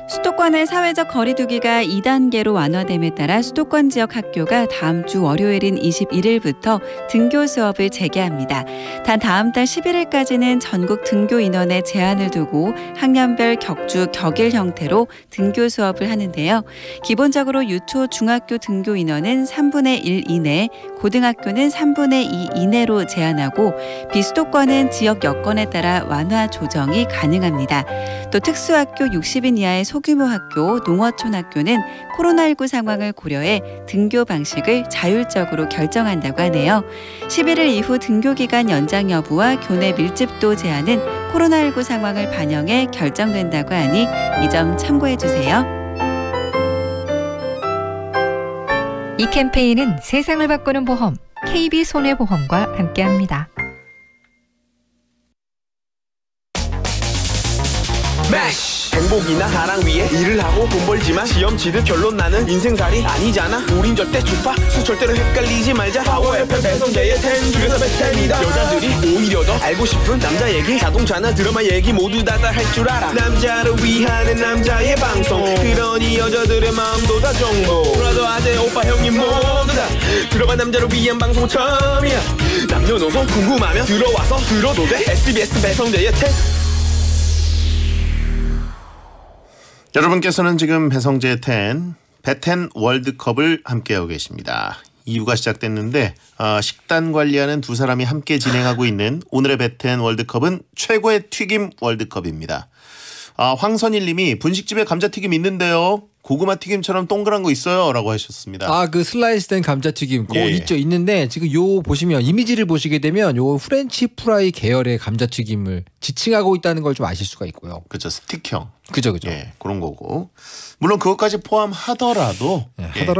F: 수도권의 사회적 거리두기가 2단계로 완화됨에 따라 수도권 지역 학교가 다음 주 월요일인 21일부터 등교 수업을 재개합니다. 단 다음 달 11일까지는 전국 등교 인원에 제한을 두고 학년별 격주 격일 형태로 등교 수업을 하는데요. 기본적으로 유초 중학교 등교 인원은 3분의 1 이내, 고등학교는 3분의 2 이내로 제한하고 비수도권은 지역 여건에 따라 완화 조정이 가능합니다. 또 특수학교 60인 이하의 소규모 학교, 농어촌 학교는 코로나19 상황을 고려해 등교 방식을 자율적으로 결정한다고 하네요. 11일 이후 등교 기간 연장 여부와 교내 밀집도 제한은 코로나19 상황을 반영해 결정된다고 하니 이 점 참고해 주세요.
E: 이 캠페인은 세상을 바꾸는 보험 KB손해보험과 함께합니다.
G: 행복이나 사랑 위해 일을 하고 돈 벌지만 시험 치듯 결론 나는 인생살이 아니잖아. 우린 절대 주파수 절대로 헷갈리지 말자. 파워 FM 배성재의 10 중에서 100입니다. 여자들이 오히려 더 알고 싶은 남자 얘기, 자동차나 드라마 얘기 모두 다 할 줄 알아. 남자를 위하는 남자의 방송, 그러니 여자들의 마음도 다 정보. 브라더 아재 오빠 형님 모두 다 들어봐. 남자를 위한 방송 처음이야. 남녀노소 궁금하면 들어와서 들어도 돼. SBS 배성재의 10.
A: 여러분께서는 지금 배성재 10 배텐 월드컵을 함께하고 계십니다. 2부가 시작됐는데 식단 관리하는 두 사람이 함께 진행하고 있는 오늘의 배텐 월드컵은 최고의 튀김 월드컵입니다. 황선일 님이 분식집에 감자튀김 있는데요. 고구마 튀김처럼 동그란 거 있어요 라고 하셨습니다.
D: 그 슬라이스된 감자튀김 그거
A: 예.
D: 있죠. 있는데 지금 요 보시면 이미지를 보시게 되면 요 프렌치 프라이 계열의 감자튀김을 지칭하고 있다는 걸 좀 아실 수가 있고요.
A: 그렇죠. 스틱형.
D: 그죠.
A: 예, 그런 거고. 물론 그것까지 포함하더라도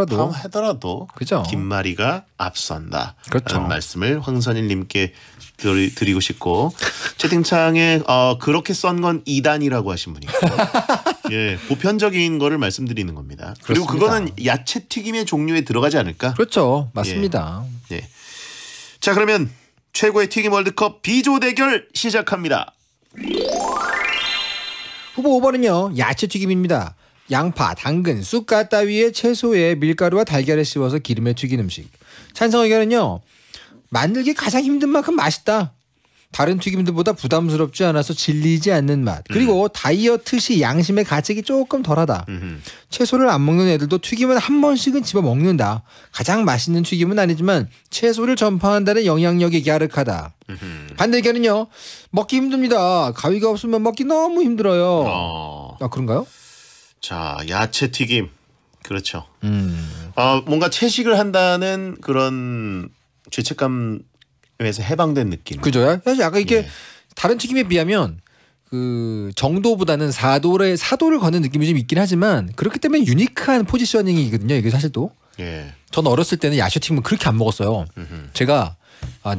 A: 포함하더라도
D: 그죠.
A: 김말이가 앞선다.
D: 그렇죠.
A: 라는 말씀을 황선일 님께 드리고 싶고 채팅창에 그렇게 썬 건 2단이라고 하신 분이 있고 예, 보편적인 거를 말씀드리는 겁니다. 그리고
D: 그렇습니다.
A: 그거는 야채 튀김의 종류에 들어가지 않을까?
D: 그렇죠. 맞습니다.
A: 예. 자, 그러면 최고의 튀김 월드컵 비조 대결 시작합니다.
D: 후보 5번은요. 야채튀김입니다. 양파, 당근, 쑥갓 따위의 채소에 밀가루와 달걀을 씌워서 기름에 튀긴 음식. 찬성 의견은요. 만들기 가장 힘든 만큼 맛있다. 다른 튀김들보다 부담스럽지 않아서 질리지 않는 맛. 그리고 다이어트 시 양심의 가책이 조금 덜하다. 채소를 안 먹는 애들도 튀김은 한 번씩은 집어 먹는다. 가장 맛있는 튀김은 아니지만 채소를 전파한다는 영향력이 갸륵하다. 반대 의견은요. 먹기 힘듭니다. 가위가 없으면 먹기 너무 힘들어요. 그런가요?
A: 자, 야채 튀김. 그렇죠. 뭔가 채식을 한다는 그런 죄책감에서 해방된 느낌.
D: 그죠? 사실 아까 이게
A: 예.
D: 다른 튀김에 비하면 그 정도보다는 사도를 거는 느낌이 좀 있긴 하지만 그렇기 때문에 유니크한 포지셔닝이거든요. 이게 사실 또.
A: 예.
D: 전 어렸을 때는 야채튀김을 그렇게 안 먹었어요. 제가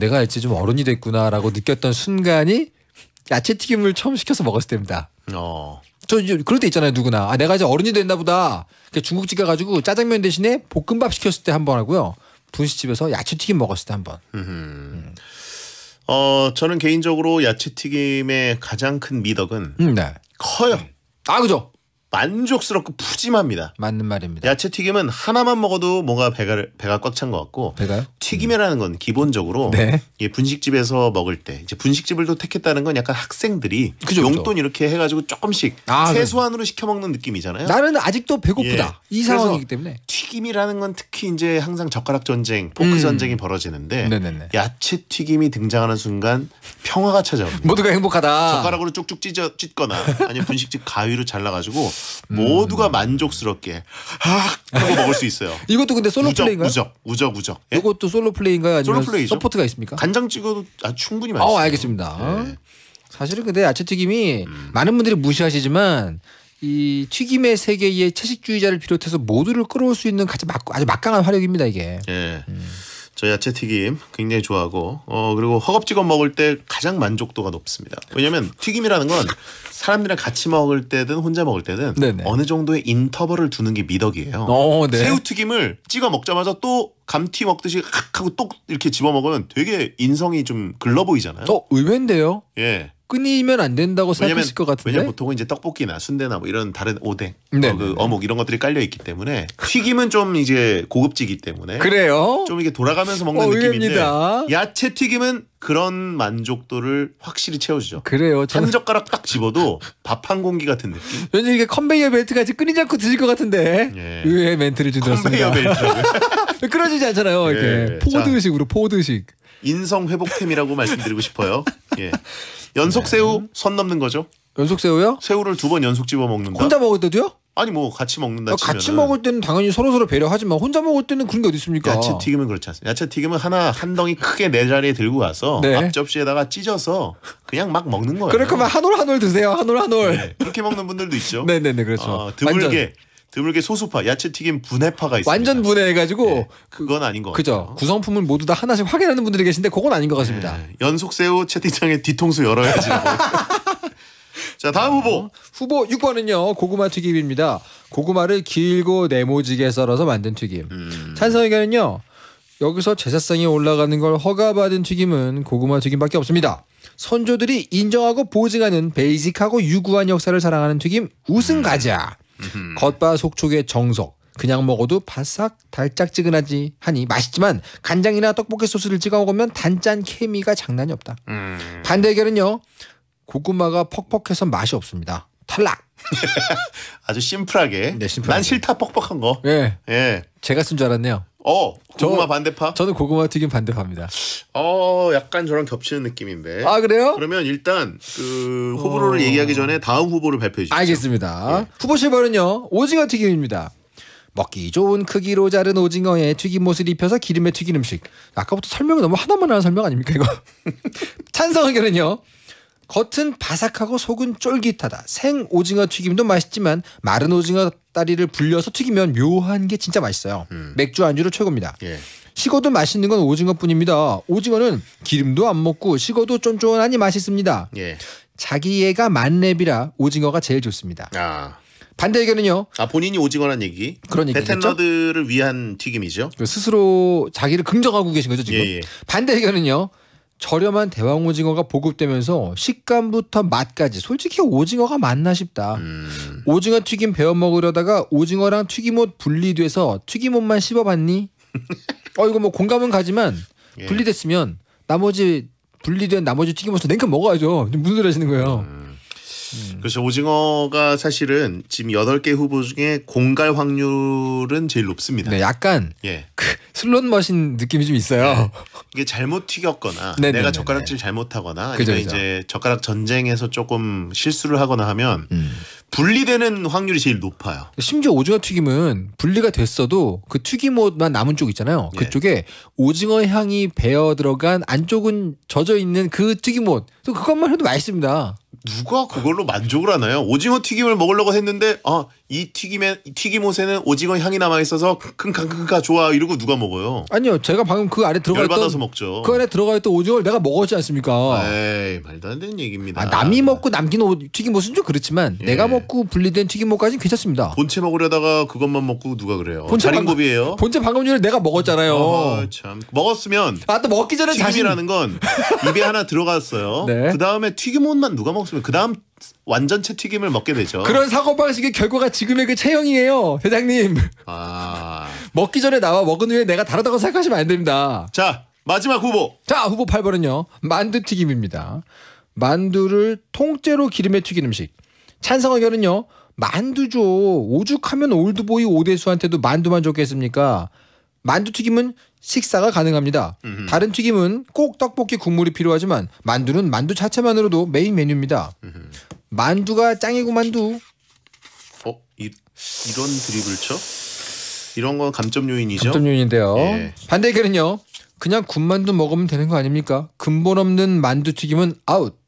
D: 내가 이제 좀 어른이 됐구나라고 느꼈던 순간이 야채튀김을 처음 시켜서 먹었을 때입니다. 저 이제 그럴 때 있잖아요, 누구나. 내가 이제 어른이 됐나 보다. 중국집 가가지고 짜장면 대신에 볶음밥 시켰을 때 한 번 하고요. 분식집에서 야채튀김 먹었을 때 한 번.
A: 저는 개인적으로 야채튀김의 가장 큰 미덕은
D: 네.
A: 커요.
D: 그죠.
A: 만족스럽고 푸짐합니다.
D: 맞는 말입니다.
A: 야채튀김은 하나만 먹어도 뭔가 배가 꽉 찬 것 같고
D: 배가요?
A: 튀김이라는 건 기본적으로
D: 네.
A: 분식집에서 먹을 때 이제 분식집을 또 택했다는 건 약간 학생들이
D: 그죠,
A: 용돈 이렇게 해가지고 조금씩
D: 아,
A: 최소한으로 시켜 먹는 느낌이잖아요.
D: 나는 아직도 배고프다.
A: 예.
D: 이 상황이기 때문에.
A: 튀김이라는 건 특히 이제 항상 젓가락 전쟁, 포크 전쟁이 벌어지는데
D: 네네네.
A: 야채 튀김이 등장하는 순간 평화가 찾아옵니다.
D: 모두가 행복하다.
A: 젓가락으로 쭉쭉 찢거나 아니면 분식집 가위로 잘라가지고 모두가 만족스럽게 하고 먹을 수 있어요.
D: 이것도 근데 솔로 플레이인가요?
A: 우적. 예?
D: 이것도 솔로 플레이인가요? 아니면
A: 솔로 플레이죠.
D: 서포트가 있습니까?
A: 간장 찍어도 충분히 맛있어요.
D: 알겠습니다.
A: 네.
D: 사실은 근데 야채튀김이 많은 분들이 무시하시지만 이 튀김의 세계의 채식주의자를 비롯해서 모두를 끌어올 수 있는 아주 막강한 화력입니다, 이게.
A: 예. 저 야채튀김 굉장히 좋아하고 그리고 허겁지겁 먹을 때 가장 만족도가 높습니다. 왜냐하면 튀김이라는 건 사람들이랑 같이 먹을 때든 혼자 먹을 때든
D: 네네.
A: 어느 정도의 인터벌을 두는 게 미덕이에요.
D: 네.
A: 새우튀김을 찍어 먹자마자 또 감튀 먹듯이 칵 하고 또 이렇게 집어 먹으면 되게 인성이 좀 글러 보이잖아요.
D: 의외인데요.
A: 예.
D: 끊이면 안 된다고 생각하실 것 같은데.
A: 왜냐면 보통은 이제 떡볶이나 순대나 뭐 이런 다른 오뎅,
D: 네네네.
A: 그 어묵 이런 것들이 깔려 있기 때문에 튀김은 좀 이제 고급지기 때문에
D: 그래요?
A: 좀 이게 돌아가면서 먹는 느낌인데
D: 의외입니다.
A: 야채 튀김은 그런 만족도를 확실히 채워주죠.
D: 그래요.
A: 한 젓가락 딱 집어도 밥 한 공기 같은 느낌.
D: 왠지 이게 컨베이어 벨트 같이 끊이지 않고 드실 것 같은데.
A: 예.
D: 의외의 멘트를 주셨습니다.
A: 컨베이어 벨트라고요.
D: 끊어지지 않잖아요. 이렇게
A: 예.
D: 포드식으로 포드식.
A: 인성 회복템이라고 말씀드리고 싶어요. 예. 연속 새우 선 넘는 거죠.
D: 연속 새우요?
A: 새우를 2번 연속 집어 먹는다.
D: 혼자 먹을 때도요?
A: 아니 뭐 같이 먹는다 치면은
D: 같이 먹을 때는 당연히 서로 배려하지만 혼자 먹을 때는 그런 게 어디 있습니까?
A: 야채 튀김은 그렇지 않습니다. 야채 튀김은 한 덩이 크게 내 자리에 들고 가서
D: 네.
A: 앞 접시에다가 찢어서 그냥 막 먹는 거예요.
D: 그럴 거면 한 올 드세요. 한 올.
A: 네, 그렇게 먹는 분들도 있죠.
D: 네네네 그렇죠.
A: 드물게 소수파 야채 튀김 분해파가 있습니다.
D: 완전 분해해가지고
A: 네, 그건 아닌 것
D: 그죠.
A: 같아요.
D: 구성품을 모두 다 하나씩 확인하는 분들이 계신데 그건 아닌 것 같습니다.
A: 네, 연속 새우 채팅창에 뒤통수 열어야지. 자 다음 후보.
D: 후보 6번은요 고구마 튀김입니다. 고구마를 길고 네모지게 썰어서 만든 튀김. 찬성 의견은요 여기서 제사상에 올라가는 걸 허가받은 튀김은 고구마 튀김밖에 없습니다. 선조들이 인정하고 보증하는 베이직하고 유구한 역사를 자랑하는 튀김 우승 가자. 겉바속촉의 정석. 그냥 먹어도 바싹 달짝지근하지 하니 맛있지만 간장이나 떡볶이 소스를 찍어 먹으면 단짠 케미가 장난이 없다. 반대 의견은요 고구마가 퍽퍽해서 맛이 없습니다. 탈락.
A: 아주 심플하게.
D: 네, 심플하게.
A: 난 싫다 뻑뻑한 거.
D: 예.
A: 예.
D: 제가 쓴 줄 알았네요.
A: 고구마 반대파?
D: 저는 고구마 튀김 반대파입니다.
A: 약간 저랑 겹치는 느낌인데.
D: 아, 그래요?
A: 그러면 일단 그 후보를 얘기하기 전에 다음 후보를 발표해 주시죠.
D: 알겠습니다.
A: 예.
D: 후보 7번은요. 오징어 튀김입니다. 먹기 좋은 크기로 자른 오징어에 튀김옷을 입혀서 기름에 튀긴 음식. 아까부터 설명이 너무 하나만 하는 설명 아닙니까 이거? 찬성 의견은요. 겉은 바삭하고 속은 쫄깃하다. 생 오징어 튀김도 맛있지만 마른 오징어 다리를 불려서 튀기면 묘한 게 진짜 맛있어요. 맥주 안주로 최고입니다.
A: 예.
D: 식어도 맛있는 건 오징어뿐입니다. 오징어는 기름도 안 먹고 식어도 쫀쫀하니 맛있습니다.
A: 예.
D: 자기애가 만렙이라 오징어가 제일 좋습니다. 반대 의견은요.
A: 본인이 오징어란 얘기.
D: 그런 얘기겠죠?
A: 베텐러들을 위한 튀김이죠.
D: 스스로 자기를 긍정하고 계신 거죠 지금.
A: 예.
D: 반대 의견은요. 저렴한 대왕 오징어가 보급되면서 식감부터 맛까지 솔직히 오징어가 맞나 싶다. 오징어 튀김 배워 먹으려다가 오징어랑 튀김옷 분리돼서 튀김옷만 씹어봤니? 이거 뭐 공감은 가지만
A: 예.
D: 분리됐으면 나머지 분리된 나머지 튀김옷을 냉큼 먹어야죠. 무슨 소리 하시는 거예요?
A: 그렇죠. 오징어가 사실은 지금 8개 후보 중에 공갈 확률은 제일 높습니다.
D: 네, 약간
A: 예.
D: 슬롯 머신 느낌이 좀 있어요.
A: 이게 잘못 튀겼거나
D: 네네네네.
A: 내가 젓가락질 잘못하거나
D: 그죠,
A: 아니면
D: 그죠.
A: 이제 젓가락 전쟁에서 조금 실수를 하거나 하면 분리되는 확률이 제일 높아요.
D: 심지어 오징어 튀김은 분리가 됐어도 그 튀김옷만 남은 쪽 있잖아요.
A: 예.
D: 그쪽에 오징어 향이 배어 들어간 안쪽은 젖어 있는 그 튀김옷. 또 그것만 해도 맛있습니다.
A: 누가 그걸로 만족을 하나요? 오징어 튀김을 먹으려고 했는데 이 튀김옷에는 오징어 향이 남아 있어서 킁킁킁 좋아 이러고 누가 먹어요?
D: 아니요, 제가 방금 그 안에 들어가
A: 열받아서
D: 있던
A: 먹죠.
D: 그 안에 들어가 있던 오징어를 내가 먹었지 않습니까?
A: 에이 말도 안 되는 얘기입니다.
D: 남이 먹고 남긴 튀김옷은 좀 그렇지만
A: 예.
D: 내가 먹고 분리된 튀김옷까지는 괜찮습니다.
A: 본체 먹으려다가 그것만 먹고 누가 그래요?
D: 본체
A: 자린고비예요?
D: 본체 방금 전에 내가 먹었잖아요.
A: 참 먹었으면
D: 또 먹기 전에 자신.
A: 튀김이라는 건 입에 하나 들어갔어요.
D: 네.
A: 그 다음에 튀김옷만 누가 먹으면 그 다음 완전체 튀김을 먹게 되죠.
D: 그런 사고방식의 결과가 지금의 그 체형이에요, 대장님. 먹기 전에 나와 먹은 후에 내가 다르다고 생각하시면 안 됩니다.
A: 자, 마지막 후보.
D: 자, 후보 8번은요. 만두튀김입니다. 만두를 통째로 기름에 튀긴 음식. 찬성 의견은요. 만두죠. 오죽하면 올드보이 오대수한테도 만두만 줬겠습니까? 만두튀김은 식사가 가능합니다. 다른 튀김은 꼭 떡볶이 국물이 필요하지만 만두는 만두 자체만으로도 메인 메뉴입니다. 만두가 짱이고 만두.
A: 이런 드립을 쳐? 이런 건 감점 요인이죠?
D: 감점 요인인데요.
A: 예.
D: 반대 의견은요. 그냥 군만두 먹으면 되는 거 아닙니까? 근본 없는 만두튀김은 아웃.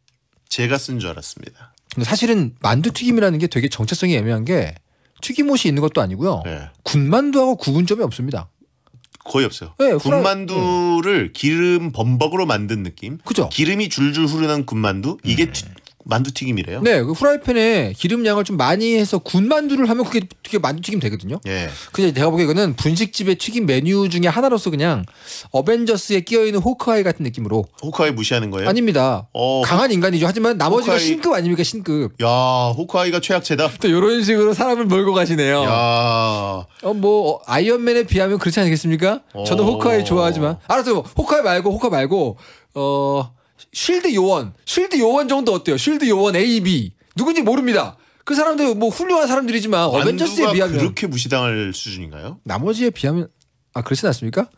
A: 제가 쓴 줄 알았습니다.
D: 근데 사실은 만두튀김이라는 게 되게 정체성이 애매한 게 튀김옷이 있는 것도 아니고요.
A: 네.
D: 군만두하고 구분점이 없습니다.
A: 거의 없어요.
D: 네,
A: 군만두를 기름 범벅으로 만든 느낌.
D: 그죠?
A: 기름이 줄줄 흐르는 군만두. 이게 만두튀김이래요.
D: 네, 그 후라이팬에 기름 양을 좀 많이 해서 군만두를 하면 그게 만두튀김 되거든요.
A: 예.
D: 근데 제가 보기에 이거는 분식집의 튀김 메뉴 중에 하나로서 그냥 어벤져스에 끼어있는 호크아이 같은 느낌으로.
A: 호크아이 무시하는 거예요?
D: 아닙니다. 강한 인간이죠. 하지만 나머지가
A: 호크아이-
D: 신급 아닙니까? 신급.
A: 야, 호크아이가 최악체다.
D: 또 이런 식으로 사람을 몰고 가시네요.
A: 야.
D: 아이언맨에 비하면 그렇지 않겠습니까? 저는 호크아이 좋아하지만 알았어요. 호크아이 말고 쉴드 요원 정도 어때요? 쉴드 요원 A, B 누군지 모릅니다. 그 사람들 뭐 훌륭한 사람들이지만 어벤져스에
A: 만두가
D: 비하면
A: 그렇게 무시당할 수준인가요?
D: 나머지에 비하면 그렇진 않습니까?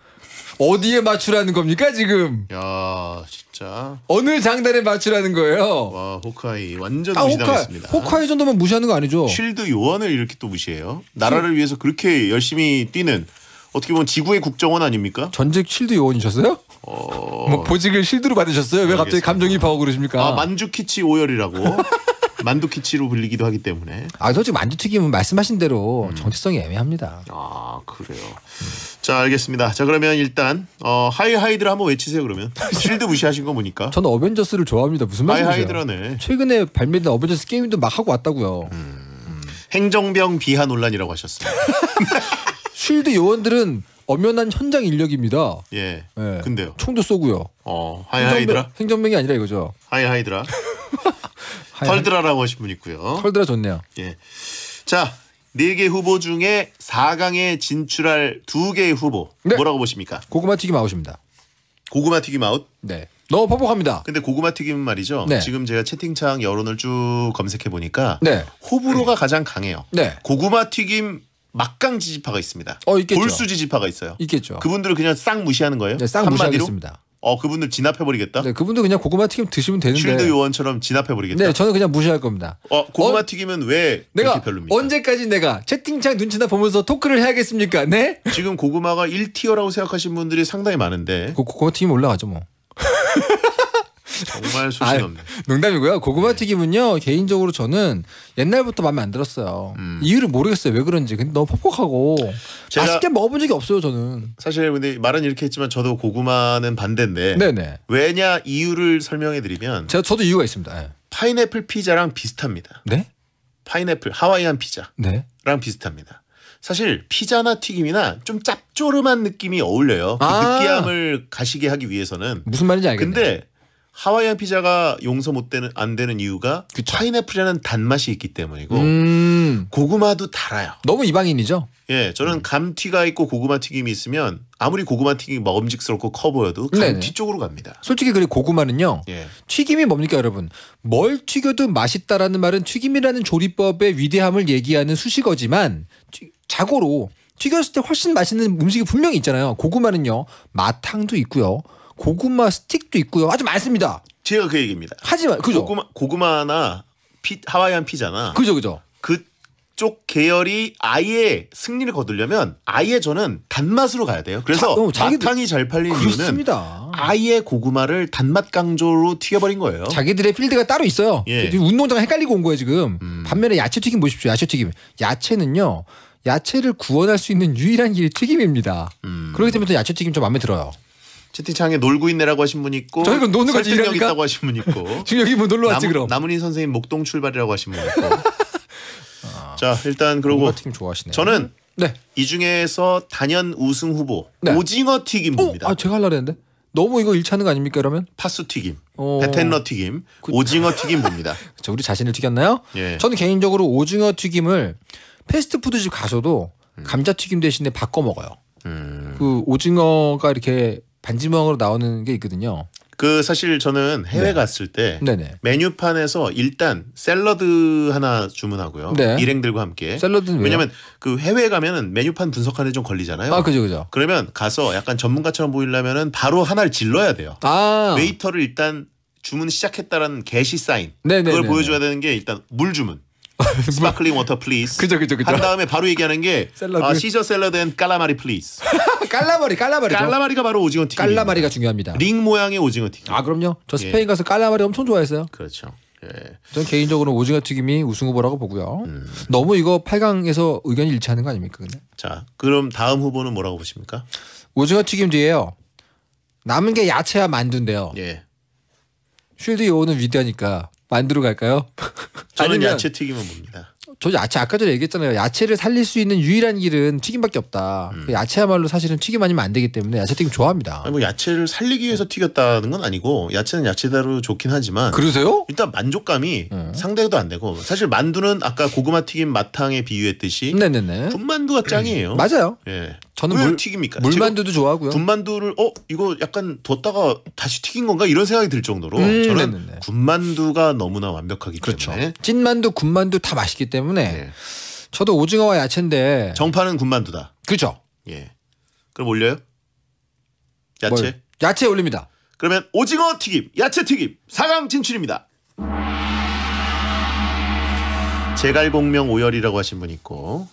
D: 어디에 맞추라는 겁니까 지금?
A: 야, 진짜.
D: 어느 장단에 맞추라는 거예요?
A: 와, 호크아이 완전 무시당했습니다.
D: 호크아이 정도면 무시하는 거 아니죠?
A: 쉴드 요원을 이렇게 또 무시해요? 나라를 위해서 그렇게 열심히 뛰는 어떻게 보면 지구의 국정원 아닙니까?
D: 전직 쉴드 요원이셨어요? 뭐 보직을 쉴드로 받으셨어요? 왜 갑자기
A: 알겠습니다.
D: 감정이입하고 그러십니까?
A: 만주키치 오열이라고 만두키치로 불리기도 하기 때문에.
D: 솔직히 만두튀김은 말씀하신 대로 정체성이 애매합니다.
A: 그래요. 자, 알겠습니다. 자, 그러면 일단 하이하이드를 한번 외치세요. 그러면 쉴드 무시하신 거 보니까.
D: 저는 어벤져스를 좋아합니다. 무슨 말씀이세요?
A: 하이하이드라네.
D: 최근에 발매된 어벤져스 게임도 막 하고 왔다고요.
A: 행정병 비하 논란이라고 하셨습니다.
D: 쉴드 요원들은 엄연한 현장 인력입니다.
A: 예.
D: 네.
A: 근데요.
D: 총도 쏘고요.
A: 하이하이드라.
D: 행정병이 아니라 이거죠.
A: 하이하이드라. 털드라라고 하신 분 있고요.
D: 털드라 좋네요.
A: 예. 자, 4개 후보 중에 4강에 진출할 2개의 후보.
D: 네.
A: 뭐라고 보십니까?
D: 고구마 튀김 아웃입니다.
A: 고구마 튀김 아웃.
D: 네. 너무 퍽퍽합니다.
A: 근데 고구마 튀김은 말이죠.
D: 네.
A: 지금 제가 채팅창 여론을 쭉 검색해 보니까
D: 네.
A: 호불호가 가장 강해요.
D: 네.
A: 고구마 튀김 막강 지지파가 있습니다.
D: 있겠죠.
A: 골수 지지파가 있어요.
D: 있겠죠.
A: 그분들은 그냥 싹 무시하는 거예요.
D: 네, 싹
A: 한마디로?
D: 무시하겠습니다.
A: 그분들 진압해버리겠다.
D: 네, 그분도 그냥 고구마 튀김 드시면 되는데.
A: 쉴드 요원처럼 진압해버리겠다.
D: 네, 저는 그냥 무시할 겁니다.
A: 고구마 튀김은 왜
D: 내가
A: 그렇게 별로입니까?
D: 언제까지 내가 채팅창 눈치나 보면서 토크를 해야겠습니까? 네?
A: 지금 고구마가 1티어라고 생각하시는 분들이 상당히 많은데
D: 고구마 튀김 올라가죠 뭐.
A: 정말 소신 없네.
D: 농담이고요. 고구마 튀김은요 개인적으로 저는 옛날부터 마음에 안 들었어요. 이유를 모르겠어요. 왜 그런지. 근데 너무 퍽퍽하고
A: 제가
D: 맛있게 먹어본 적이 없어요. 저는.
A: 사실 근데 말은 이렇게 했지만 저도 고구마는 반대인데
D: 네네.
A: 왜냐 이유를 설명해드리면
D: 저도 이유가 있습니다. 네.
A: 파인애플 피자랑 비슷합니다.
D: 네?
A: 파인애플 하와이안 피자랑
D: 네.
A: 비슷합니다. 사실 피자나 튀김이나 좀 짭조름한 느낌이 어울려요. 그
D: 아.
A: 느끼함을 가시게 하기 위해서는.
D: 무슨 말인지 알겠네.
A: 근데 하와이안 피자가 용서 안 되는 이유가
D: 그쵸.
A: 파인애플이라는 단맛이 있기 때문이고 고구마도 달아요.
D: 너무 이방인이죠.
A: 예, 저는 감튀가 있고 고구마 튀김이 있으면 아무리 고구마 튀김이 먹음직스럽고 커 보여도
D: 네네.
A: 감튀 쪽으로 갑니다.
D: 솔직히 그리고 고구마는요.
A: 예.
D: 튀김이 뭡니까 여러분? 뭘 튀겨도 맛있다라는 말은 튀김이라는 조리법의 위대함을 얘기하는 수식어지만 자고로 튀겼을 때 훨씬 맛있는 음식이 분명히 있잖아요. 고구마는요. 마탕도 있고요. 고구마 스틱도 있고요. 아주 많습니다.
A: 제가 그 얘기입니다.
D: 하지만 그죠?
A: 고구마나 하와이안 피자나
D: 그죠.
A: 그쪽 계열이 아예 승리를 거두려면 아예 저는 단맛으로 가야 돼요. 그래서 마탕이 잘 팔리는
D: 그렇습니다.
A: 이유는 아예 고구마를 단맛 강조로 튀겨버린 거예요.
D: 자기들의 필드가 따로 있어요.
A: 예.
D: 지금 운동장 헷갈리고 온 거예요 지금. 반면에 야채튀김 보십시오. 야채튀김. 야채는요. 야채를 구원할 수 있는 유일한 길이 튀김입니다. 그렇기 때문에 야채튀김 좀 마음에 들어요.
A: 채팅창에 놀고 있네라고 하신 분 있고
D: 저희가 노는 거지
A: 설득력
D: 이러니까?
A: 있다고 하신 분 있고
D: 지금 여기 뭐 놀러 왔지 그럼.
A: 남은희 선생님 목동 출발이라고 하신 분 있고 자 일단 그러고
D: 고구마 튀김 좋아하시네요.
A: 저는
D: 네.
A: 이 중에서 단연 우승 후보
D: 네.
A: 오징어 튀김 봅니다.
D: 제가 하려고 했는데 너무 이거 일치하는 거 아닙니까 그러면?
A: 파수 튀김,
D: 어.
A: 베텐러 튀김, 오징어 튀김 봅니다.
D: 저 우리 자신을 튀겼나요?
A: 예.
D: 저는 개인적으로 오징어 튀김을 패스트푸드집 가서도 감자튀김 대신에 바꿔 먹어요. 그 오징어가 이렇게 반지 모양으로 나오는 게 있거든요.
A: 그 사실 저는 해외
D: 네.
A: 갔을 때
D: 네네.
A: 메뉴판에서 일단 샐러드 하나 주문하고요.
D: 네.
A: 일행들과 함께.
D: 샐러드는 왜요?
A: 왜냐면 그 해외 가면은 메뉴판 분석하는 데 좀 걸리잖아요.
D: 아 그죠.
A: 그러면 가서 약간 전문가처럼 보이려면은 바로 하나를 질러야 돼요.
D: 아
A: 웨이터를 일단 주문 시작했다라는 게시 사인.
D: 네네네네.
A: 그걸 보여줘야 되는 게 일단 물 주문. 스파클링 워터 플리즈.
D: 그죠.
A: 한 다음에 바로 얘기하는 게
D: 샐러드.
A: 시저 샐러드 앤 깔라마리 플리즈.
D: 깔라마리죠.
A: 깔라마리가 바로 오징어 튀김.
D: 깔라마리가 중요합니다.
A: 링 모양의 오징어 튀김.
D: 아 그럼요. 저 스페인 가서 깔라마리 엄청 좋아했어요.
A: 그렇죠. 예.
D: 전 개인적으로 오징어 튀김이 우승 후보라고 보고요. 너무 이거 8강에서 의견이 일치하는 거 아닙니까? 근데?
A: 자, 그럼 다음 후보는 뭐라고 보십니까?
D: 오징어 튀김 뒤에요. 남은 게 야채와 만두인데요.
A: 예.
D: 쉴드 요원은 위대하니까 만두로 갈까요?
A: 저는
D: 아니면
A: 야채 튀김은 봅니다.
D: 저 야채 아까 전에 얘기했잖아요. 야채를 살릴 수 있는 유일한 길은 튀김밖에 없다. 그 야채야말로 사실은 튀김 아니면 안 되기 때문에 야채 튀김 좋아합니다.
A: 아니 뭐 야채를 살리기 위해서 튀겼다는 건 아니고 야채는 야채대로 좋긴 하지만
D: 그러세요?
A: 일단 만족감이 상대도 안 되고 사실 만두는 아까 고구마 튀김 마탕에 비유했듯이
D: 네네네.
A: 군만두가 짱이에요.
D: 맞아요.
A: 예.
D: 저는
A: 왜 튀깁니까?
D: 물만두도 좋아하고요.
A: 군만두를 이거 약간 뒀다가 다시 튀긴 건가 이런 생각이 들 정도로 저는
D: 네네네.
A: 군만두가 너무나 완벽하기
D: 그렇죠.
A: 때문에
D: 찐만두, 군만두 다 맛있기 때문에
A: 예.
D: 저도 오징어와 야채인데
A: 정파는 군만두다.
D: 그렇죠.
A: 예. 그럼 올려요? 야채?
D: 뭘? 야채 올립니다.
A: 그러면 오징어 튀김, 야채 튀김 4강 진출입니다. 제갈공명 오열이라고 하신 분 있고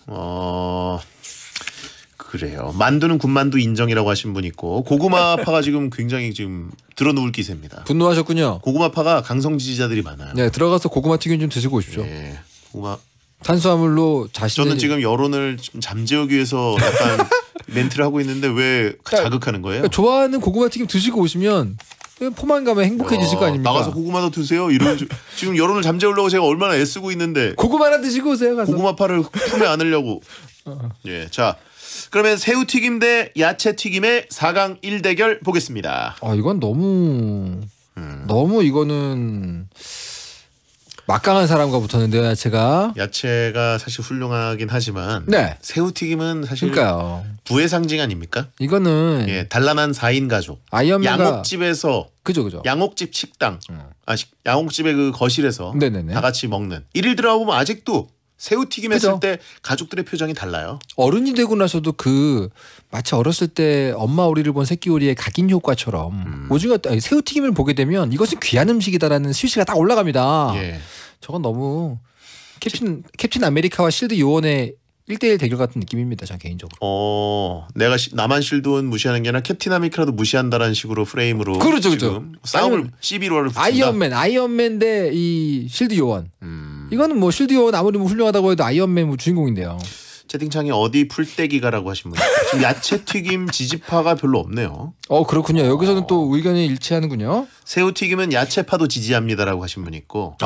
A: 그래요. 만두는 군만두 인정이라고 하신 분 있고 고구마파가 지금 굉장히 지금 들어누울 기세입니다.
D: 분노하셨군요.
A: 고구마파가 강성 지지자들이 많아요.
D: 네, 들어가서 고구마 튀김 좀 드시고 오십시오.
A: 예. 고구마.
D: 탄수화물로 자신의
A: 저는 지금 여론을 좀 잠재우기 위해서 약간 멘트를 하고 있는데 왜 자극하는 거예요?
D: 그러니까 좋아하는 고구마 튀김 드시고 오시면 포만감에 행복해지실 거 아닙니까?
A: 나가서 고구마도 드세요. 이런 지금 여론을 잠재우려고 제가 얼마나 애쓰고 있는데
D: 고구마나 드시고 오세요. 가서.
A: 고구마파를 품에 안으려고. 예, 자 그러면 새우튀김 대 야채튀김의 4강 1대결 보겠습니다.
D: 이건 너무 이거는 막강한 사람과 붙었는데요, 야채가.
A: 야채가 사실 훌륭하긴 하지만
D: 네.
A: 새우튀김은 사실
D: 그러니까요.
A: 부의 상징 아닙니까?
D: 이거는
A: 예, 단란한 4인 가족.
D: 아이언맨가
A: 양옥집에서
D: 그죠.
A: 양옥집 식당. 양옥집의 그 거실에서
D: 네네네.
A: 다 같이 먹는. 일일 들어가 보면 아직도 새우튀김 했을
D: 그죠.
A: 때 가족들의 표정이 달라요.
D: 어른이 되고 나서도 그 마치 어렸을 때 엄마 오리를 본 새끼 오리의 각인 효과처럼 새우튀김을 보게 되면 이것은 귀한 음식이다라는 스위치가 딱 올라갑니다.
A: 예.
D: 저건 너무 캡틴 아메리카와 실드 요원의 1대1 대결 같은 느낌입니다. 저 개인적으로.
A: 내가 나만 실드원 무시하는 게 아니라 캡틴 아메리카라도 무시한다라는 식으로 프레임으로
D: 그렇죠.
A: 지금 싸움을 시비로를 붙인다.
D: 아이언맨 대 이 실드 요원. 이거는 뭐 실드 요원 아무리 뭐 훌륭하다고 해도 아이언맨 뭐 주인공인데요.
A: 채팅창에 어디 풀떼기가라고 하신 분. 지금 야채 튀김 지지파가 별로 없네요.
D: 그렇군요. 여기서는 또 의견이 일치하는군요.
A: 새우튀김은 야채파도 지지합니다라고 하신 분 있고.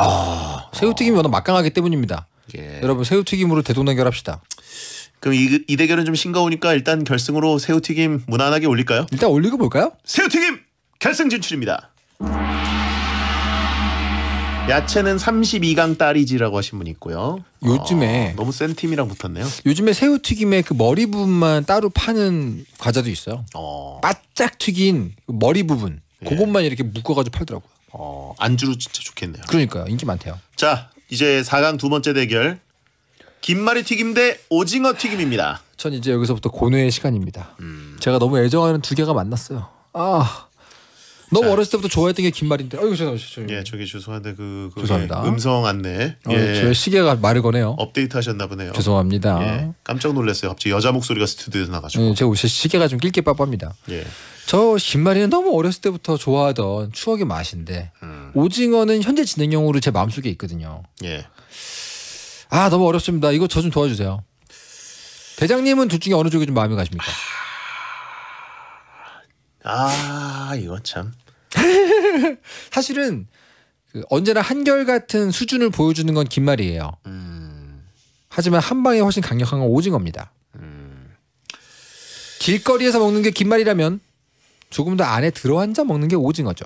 D: 새우튀김이 워낙 막강하기 때문입니다.
A: 예.
D: 여러분 새우튀김으로 대동단결합시다.
A: 그럼 이 대결은 좀 싱거우니까 일단 결승으로 새우튀김 무난하게 올릴까요?
D: 일단 올리고 볼까요?
A: 새우튀김 결승 진출입니다. 야채는 32강 딸이지라고 하신 분 있고요.
D: 요즘에
A: 너무 센 팀이랑 붙었네요.
D: 요즘에 새우튀김의 그 머리 부분만 따로 파는 과자도 있어요. 바짝 튀긴 머리 부분 그것만 이렇게 묶어가지고 팔더라고요.
A: 안주로 진짜 좋겠네요.
D: 그러니까요. 인기 많대요.
A: 자 이제 4강 두 번째 대결 김말이 튀김 대 오징어 튀김입니다.
D: 전 이제 여기서부터 고뇌의 시간입니다. 제가 너무 애정하는 두 개가 만났어요. 너무 어렸을 때부터 좋아했던 게 김말인데. 죄송합니다.
A: 예, 저기 죄송한데
D: 죄송합니다.
A: 음성 안내.
D: 제 시계가 말을 거네요.
A: 업데이트 하셨나 보네요.
D: 죄송합니다.
A: 예, 깜짝 놀랐어요. 갑자기 여자 목소리가 스튜디오에서 나가지고.
D: 제 시계가 좀 낄게 빠빠합니다.
A: 예.
D: 저 김말이는 너무 어렸을 때부터 좋아하던 추억의 맛인데 오징어는 현재 진행형으로 제 마음속에 있거든요.
A: 예.
D: 너무 어렵습니다. 이거 저 좀 도와주세요. 대장님은 둘 중에 어느 쪽이 좀 마음이 가십니까?
A: 이건 참.
D: 사실은 언제나 한결같은 수준을 보여주는 건 김말이에요. 하지만 한 방에 훨씬 강력한 건 오징어입니다. 길거리에서 먹는 게 김말이라면 조금 더 안에 들어앉아 먹는 게 오징어죠.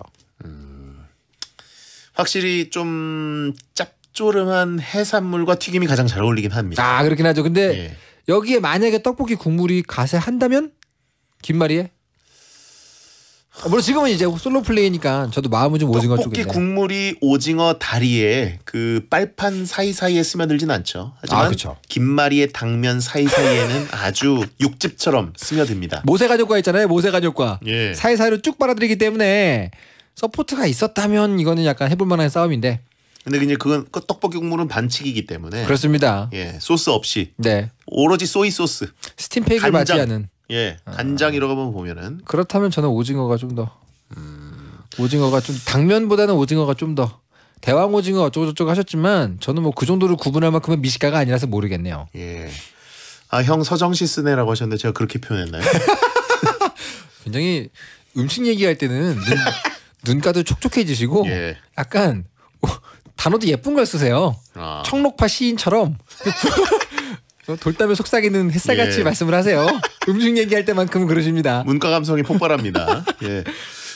A: 확실히 좀 짭조름한 해산물과 튀김이 가장 잘 어울리긴 합니다.
D: 그렇긴 하죠. 근데
A: 예.
D: 여기에 만약에 떡볶이 국물이 가세한다면 김말이에? 물론 지금은 이제 솔로 플레이니까 저도 마음은 좀 오징어 쪽인데.
A: 떡볶이 국물이 오징어 다리에 그 빨판 사이사이에 스며들진 않죠. 하지만
D: 그쵸.
A: 김말이의 당면 사이사이에는 아주 육즙처럼 스며듭니다.
D: 모세가족과 있잖아요. 모세가족과.
A: 예.
D: 사이사이로 쭉 빨아들이기 때문에 서포트가 있었다면 이거는 약간 해볼 만한 싸움인데.
A: 근데 이제 그건 떡볶이 국물은 반칙이기 때문에.
D: 그렇습니다.
A: 예, 소스 없이.
D: 네.
A: 오로지 소이 소스.
D: 스팀팩을 맞지 않은.
A: 예, 간장 이런 거 보면은.
D: 그렇다면 저는 오징어가 좀 더. 오징어가 좀 당면보다는 오징어가 좀 더. 대왕 오징어 어쩌고저쩌고 하셨지만 저는 뭐 그 정도로 구분할 만큼은 미식가가 아니라서 모르겠네요.
A: 예. 형 서정시 쓰네라고 하셨는데 제가 그렇게 표현했나요?
D: 굉장히 음식 얘기할 때는 눈가도 촉촉해지시고
A: 예.
D: 약간 단어도 예쁜 걸 쓰세요. 청록파 시인처럼 돌담에 속삭이는 햇살같이
A: 예.
D: 말씀을 하세요. 음식 얘기할 때만큼은 그러십니다.
A: 문과 감성이 폭발합니다. 예.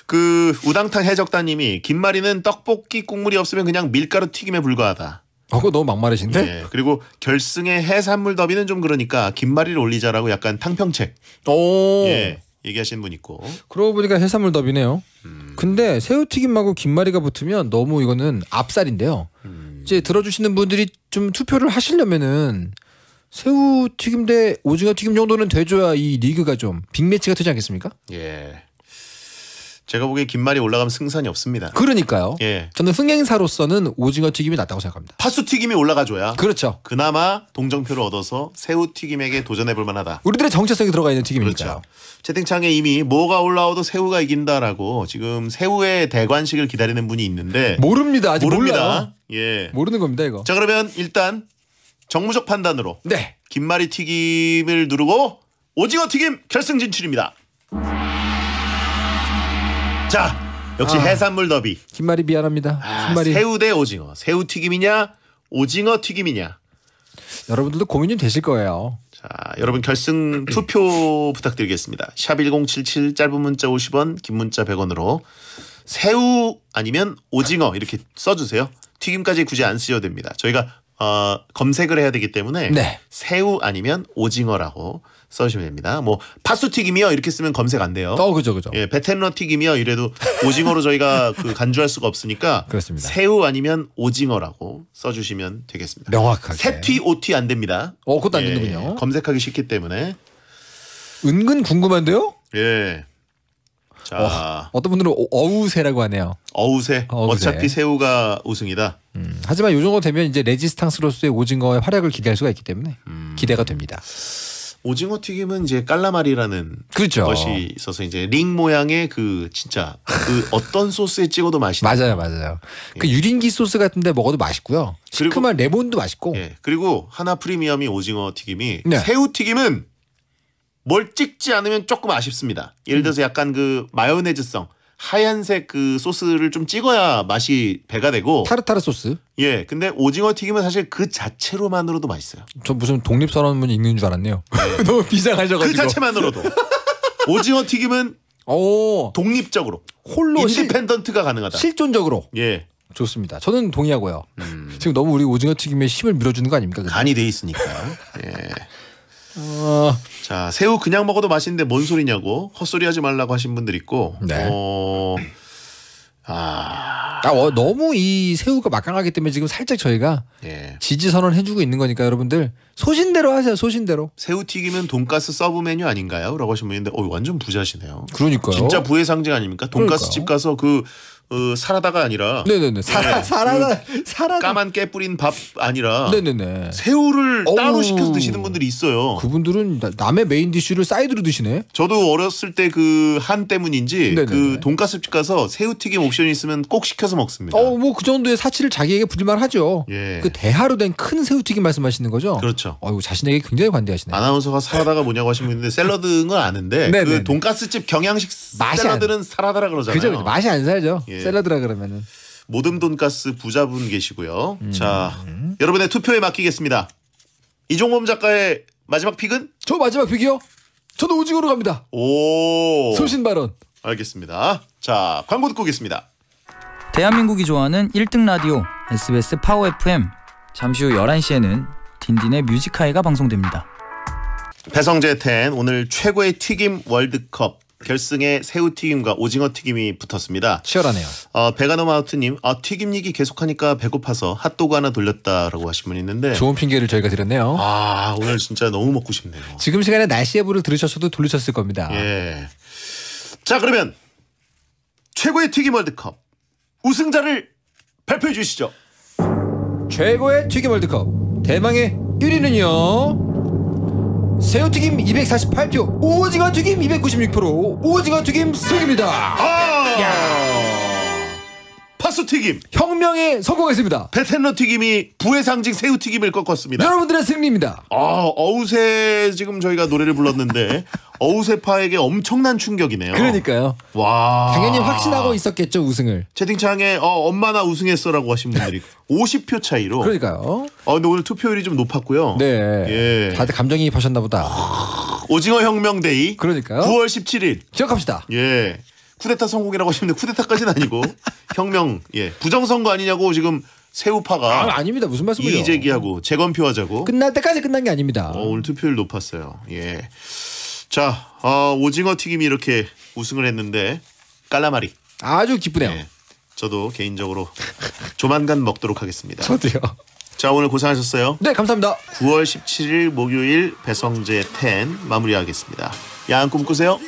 A: 그 우당탕 해적다님이 김말이는 떡볶이 국물이 없으면 그냥 밀가루 튀김에 불과하다.
D: 그거 너무 막말이신데?
A: 예. 그리고 결승의 해산물 더비는 좀 그러니까 김말이를 올리자라고 약간 탕평책.
D: 오.
A: 예. 얘기하시는 분 있고.
D: 그러고 보니까 해산물 더비네요. 근데 새우튀김하고 김말이가 붙으면 너무 이거는 압살인데요. 이제 들어주시는 분들이 좀 투표를 하시려면은 새우튀김 대 오징어튀김 정도는 돼줘야 이 리그가 좀 빅매치가 되지 않겠습니까?
A: 예. 제가 보기에 김말이 올라가면 승산이 없습니다.
D: 그러니까요.
A: 예.
D: 저는 흥행사로서는 오징어튀김이 낫다고 생각합니다.
A: 파수튀김이 올라가줘야
D: 그렇죠.
A: 그나마 동정표를 얻어서 새우튀김에게 도전해볼 만하다.
D: 우리들의 정체성이 들어가 있는 튀김이니까요.
A: 그렇죠. 채팅창에 이미 뭐가 올라와도 새우가 이긴다라고 지금 새우의 대관식을 기다리는 분이 있는데
D: 모릅니다. 아직
A: 모릅니다.
D: 몰라요.
A: 예.
D: 모르는 겁니다 이거.
A: 자 그러면 일단 정무적 판단으로
D: 네.
A: 김말이 튀김을 누르고 오징어 튀김 결승 진출입니다. 자 역시 해산물 더비.
D: 김말이 미안합니다. 김말이.
A: 새우 대 오징어. 새우 튀김이냐 오징어 튀김이냐.
D: 여러분들도 고민이 되실 거예요.
A: 자 여러분 결승 투표 부탁드리겠습니다. 샵 1077 짧은 문자 50원 긴 문자 100원으로 새우 아니면 오징어 이렇게 써주세요. 튀김까지 굳이 안 쓰셔도 됩니다. 저희가 검색을 해야 되기 때문에
D: 네.
A: 새우 아니면 오징어라고 써주시면 됩니다. 뭐 파수 튀김이요 이렇게 쓰면 검색 안 돼요.
D: 그죠.
A: 예, 베텐러 튀김이요 이래도 오징어로 저희가 그 간주할 수가 없으니까
D: 그렇습니다.
A: 새우 아니면 오징어라고 써주시면 되겠습니다.
D: 명확하게.
A: 새튀, 오튀 안 됩니다.
D: 그것도 안
A: 예,
D: 되는군요.
A: 검색하기 쉽기 때문에.
D: 은근 궁금한데요?
A: 예. 자,
D: 어떤 분들은 어우새라고 하네요.
A: 어우새.
D: 어우새.
A: 어차피 새우가 우승이다.
D: 하지만 요 정도 되면 이제 레지스탕스로서의 오징어의 활약을 기대할 수가 있기 때문에 기대가 됩니다.
A: 오징어 튀김은 이제 깔라마리라는
D: 그렇죠.
A: 것이 있어서 이제 링 모양의 그 진짜 그 어떤 소스에 찍어도 맛있는.
D: 맞아요. 그 유린기 소스 같은데 먹어도 맛있고요.
A: 그리고-
D: 시큼한 레몬도 맛있고.
A: 예. 그리고 하나 프리미엄이 오징어 튀김이
D: 네.
A: 새우 튀김은 뭘 찍지 않으면 조금 아쉽습니다. 예를 들어서 약간 그 마요네즈성 하얀색 그 소스를 좀 찍어야 맛이 배가 되고.
D: 타르타르 소스.
A: 예. 근데 오징어 튀김은 사실 그 자체로만으로도 맛있어요.
D: 저 무슨 독립선언문 읽는 줄 알았네요. 너무 비장하셔가지고.
A: 그 자체만으로도. 오징어 튀김은 독립적으로
D: 홀로
A: 인디펜던트가 가능하다.
D: 실존적으로.
A: 예.
D: 좋습니다. 저는 동의하고요. 지금 너무 우리 오징어 튀김에 힘을 밀어주는 거 아닙니까?
A: 간이 돼 있으니까. 예. 자, 새우 그냥 먹어도 맛있는데 뭔 소리냐고 헛소리 하지 말라고 하신 분들 있고.
D: 네.
A: 아,
D: 너무 이 새우가 막강하기 때문에 지금 살짝 저희가
A: 예.
D: 지지 선언 해주고 있는 거니까 여러분들 소신대로 하세요. 소신대로.
A: 새우 튀김은 돈가스 서브 메뉴 아닌가요? 라고 하신 분인데 완전 부자시네요.
D: 그러니까요.
A: 진짜 부의 상징 아닙니까? 돈가스 집 가서 그 사라다가 아니라
D: 네네네. 사라다.
A: 까만 깨 뿌린 밥 아니라
D: 네네네.
A: 새우를 따로
D: 어우.
A: 시켜서 드시는 분들이 있어요.
D: 그분들은 남의 메인 디쉬를 사이드로 드시네.
A: 저도 어렸을 때 그 한 때문인지
D: 네네네.
A: 그 돈가스 집 가서 새우튀김 옵션이 있으면 꼭 시켜서 먹습니다.
D: 뭐 그 정도의 사치를 자기에게 부릴만 하죠.
A: 예.
D: 그 대하로 된 큰 새우튀김 말씀하시는 거죠?
A: 그렇죠.
D: 자신에게 굉장히 관대하시네.
A: 아나운서가 사라다가 뭐냐고 하신 분인데 샐러드인 건 아는데
D: 네네네.
A: 그 돈가스집 경양식
D: 맛이
A: 샐러드는 사라다라 그러잖아요.
D: 그죠? 맛이 안 살죠.
A: 예.
D: 샐러드라 그러면은.
A: 모듬 돈가스 부자분 계시고요. 자, 여러분의 투표에 맡기겠습니다. 이종범 작가의 마지막 픽은?
D: 저 마지막 픽이요? 저도 오징어로 갑니다.
A: 오.
D: 소신 발언.
A: 알겠습니다. 자, 광고 듣고 오겠습니다.
H: 대한민국이 좋아하는 1등 라디오 SBS 파워 FM. 잠시 후 11시에는 딘딘의 뮤직하이가 방송됩니다.
A: 배성재 10 오늘 최고의 튀김 월드컵 결승에 새우튀김과 오징어튀김이 붙었습니다.
D: 치열하네요.
A: 베가노마우트님 튀김 얘기 계속하니까 배고파서 핫도그 하나 돌렸다라고 하신 분이 있는데
D: 좋은 핑계를 저희가 드렸네요.
A: 오늘 진짜 너무 먹고 싶네요.
D: 지금 시간에 날씨 예보를 들으셨어도 돌리셨을 겁니다.
A: 예. 자, 그러면 최고의 튀김 월드컵 우승자를 발표해 주시죠.
D: 최고의 튀김 월드컵 대망의 1위는요. 새우튀김 248표, 오징어 튀김 296%, 오징어 튀김 승입니다.
A: 파수 튀김
D: 혁명에 성공했습니다.
A: 베텐러 튀김이 부의 상징 새우 튀김을 꺾었습니다.
D: 여러분들의 승리입니다.
A: 어우새 지금 저희가 노래를 불렀는데 어우새파에게 엄청난 충격이네요.
D: 그러니까요.
A: 와.
D: 당연히 확신하고 있었겠죠 우승을.
A: 채팅창에 엄마 나 우승했어라고 하신 분들이 50표 차이로.
D: 그러니까요.
A: 근데 오늘 투표율이 좀 높았고요.
D: 네.
A: 예.
D: 다들 감정이입하셨나 보다.
A: 오징어 혁명 데이.
D: 그러니까요.
A: 9월 17일.
D: 기억합시다.
A: 예. 쿠데타 성공이라고 하시는데 쿠데타까지는 아니고 혁명. 예. 부정선거 아니냐고 지금 새우파가
D: 아닙니다. 무슨 말씀이에요?
A: 이의 제기하고 재검표하자고.
D: 끝날 때까지 끝난 게 아닙니다.
A: 오늘 투표율 높았어요. 예. 자, 오징어 튀김이 이렇게 우승을 했는데 깔라마리.
D: 아주 기쁘네요.
A: 예. 저도 개인적으로 조만간 먹도록 하겠습니다.
D: 저도요.
A: 자, 오늘 고생하셨어요.
D: 네, 감사합니다.
A: 9월 17일 목요일 배성재 10 마무리하겠습니다. 야한 꿈 꾸세요.